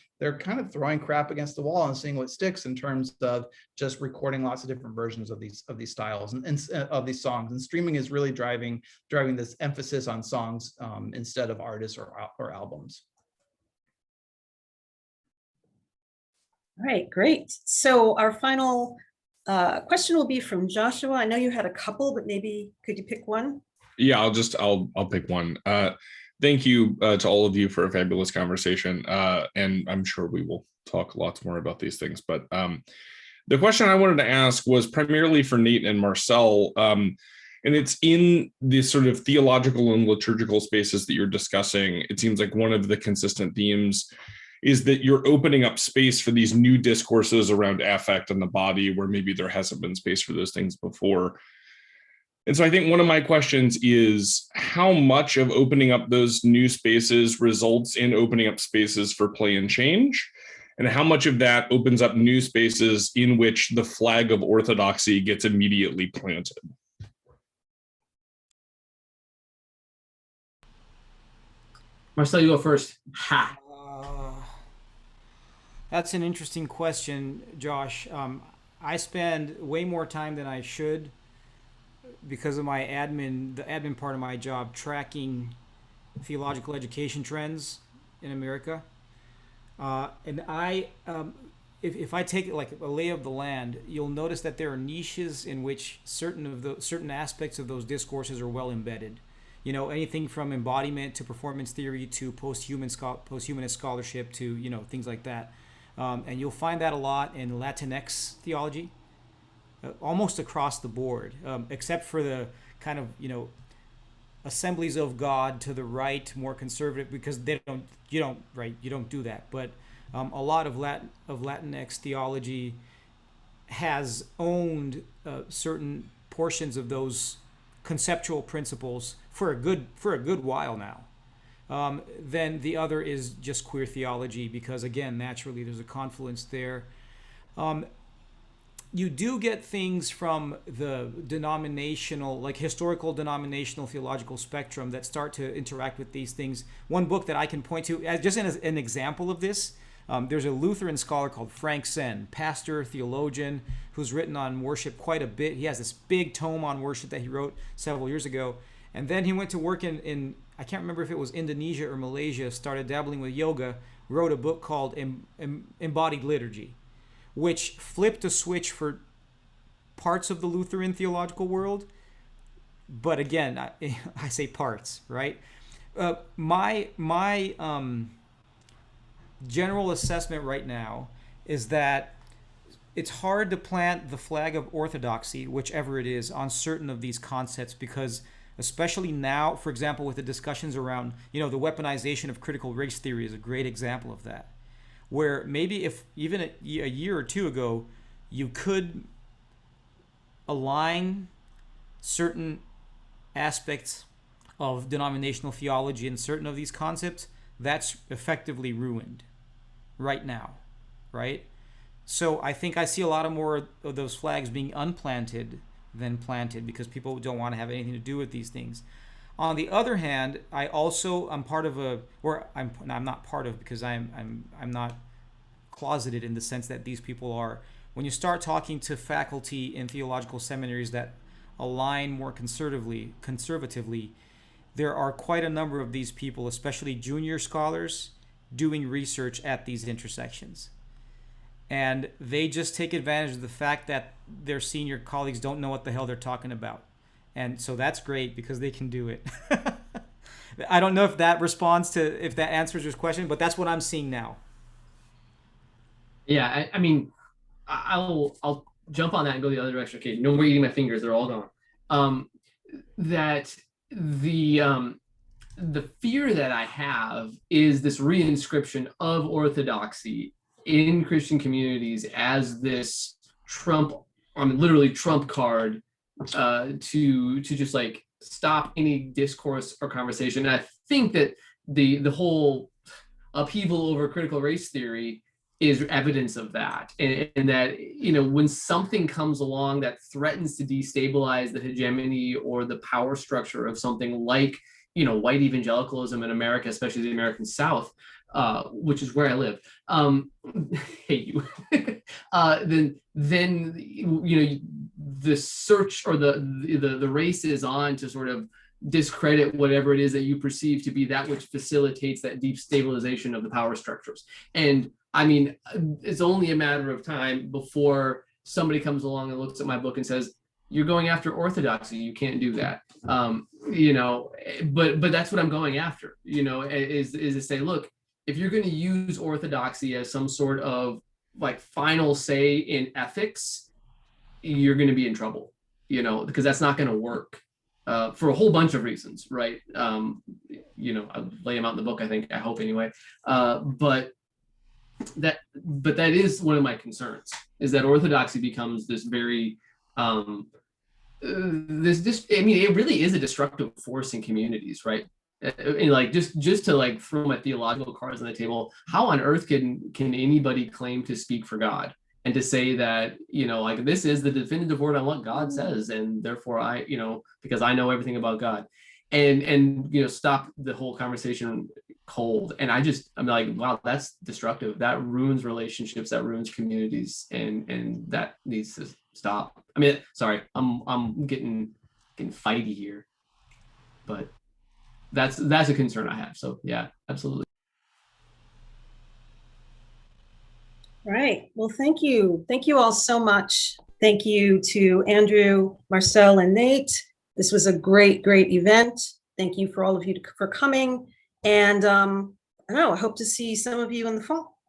S2: throwing crap against the wall and seeing what sticks in terms of just recording lots of different versions of these styles and of these songs. And streaming is really driving this emphasis on songs instead of artists or albums.
S5: All right, great. So our final question will be from Joshua. I know you had a couple, but maybe could you pick one?
S10: Yeah, I'll pick one. Thank you to all of you for a fabulous conversation. And I'm sure we will talk lots more about these things. But the question I wanted to ask was primarily for Nate and Marcell. And it's in the sort of theological and liturgical spaces that you're discussing. It seems like one of the consistent themes is that you're opening up space for these new discourses around affect and the body, where maybe there hasn't been space for those things before. And so I think one of my questions is how much of opening up those new spaces results in opening up spaces for play and change, and how much of that opens up new spaces in which the flag of orthodoxy gets immediately planted?
S4: Marcell, you go first. Ha.
S3: That's an interesting question, Josh. I spend way more time than I should because of my the admin part of my job, tracking theological education trends in America. And if I take it like a lay of the land, you'll notice that there are niches in which certain aspects of those discourses are well embedded. You know, anything from embodiment to performance theory to posthumanist scholarship to, things like that. And you'll find that a lot in Latinx theology, almost across the board, except for the kind of, Assemblies of God to the right, more conservative, because you don't do that. But a lot of Latinx theology has owned certain portions of those conceptual principles for a good while now. Then the other is just queer theology, because again, naturally there's a confluence there. You do get things from the denominational, like historical denominational theological spectrum that start to interact with these things. One book that I can point to, just as an example of this, there's a Lutheran scholar called Frank Senn, pastor, theologian, who's written on worship quite a bit. He has this big tome on worship that he wrote several years ago. And then he went to work in I can't remember if it was Indonesia or Malaysia, started dabbling with yoga, wrote a book called Embodied Liturgy, which flipped a switch for parts of the Lutheran theological world. But again, I say parts, right? My general assessment right now is that it's hard to plant the flag of orthodoxy, whichever it is, on certain of these concepts, because especially now, for example, with the discussions around, the weaponization of critical race theory is a great example of that, where maybe if even a year or two ago, you could align certain aspects of denominational theology and certain of these concepts, that's effectively ruined right now, right? So I think I see a lot of more of those flags being unplanted than planted, because people don't want to have anything to do with these things. On the other hand, I'm part of I'm not part of, because I'm not closeted in the sense that these people are. When you start talking to faculty in theological seminaries that align more conservatively, there are quite a number of these people, especially junior scholars, doing research at these intersections. And they just take advantage of the fact that their senior colleagues don't know what the hell they're talking about. And so that's great, because they can do it. I don't know if that answers your question, but that's what I'm seeing now.
S4: Yeah, I mean, I'll jump on that and go the other direction. Okay, no more eating my fingers; they're all gone. That the fear that I have is this reinscription of orthodoxy in Christian communities as this literally trump card to just like stop any discourse or conversation. And I think that the whole upheaval over critical race theory is evidence of that, and that when something comes along that threatens to destabilize the hegemony or the power structure of something like white evangelicalism in America, especially the American South, which is where I live, hate you, then the search or the race is on to sort of discredit whatever it is that you perceive to be that which facilitates that deep stabilization of the power structures. And I mean, it's only a matter of time before somebody comes along and looks at my book and says, "You're going after orthodoxy. You can't do that." But that's what I'm going after. Is to say, look, if you're going to use orthodoxy as some sort of like final say in ethics, you're going to be in trouble. Because that's not going to work for a whole bunch of reasons, right? I lay them out in the book, I hope anyway. But that is one of my concerns, is that orthodoxy becomes this very it really is a destructive force in communities, right? And like just to like throw my theological cards on the table, how on earth can anybody claim to speak for God and to say that like this is the definitive word on what God says, and therefore I because I know everything about God, and stop the whole conversation cold. And I'm like, wow, that's destructive. That ruins relationships, that ruins communities, and that needs to stop. I mean, sorry, I'm getting fighty here, but that's a concern I have. So yeah, absolutely.
S5: Right. Well, thank you. Thank you all so much. Thank you to Andrew, Marcell, and Nate. This was a great, great event. Thank you for all of you for coming. And I hope to see some of you in the fall.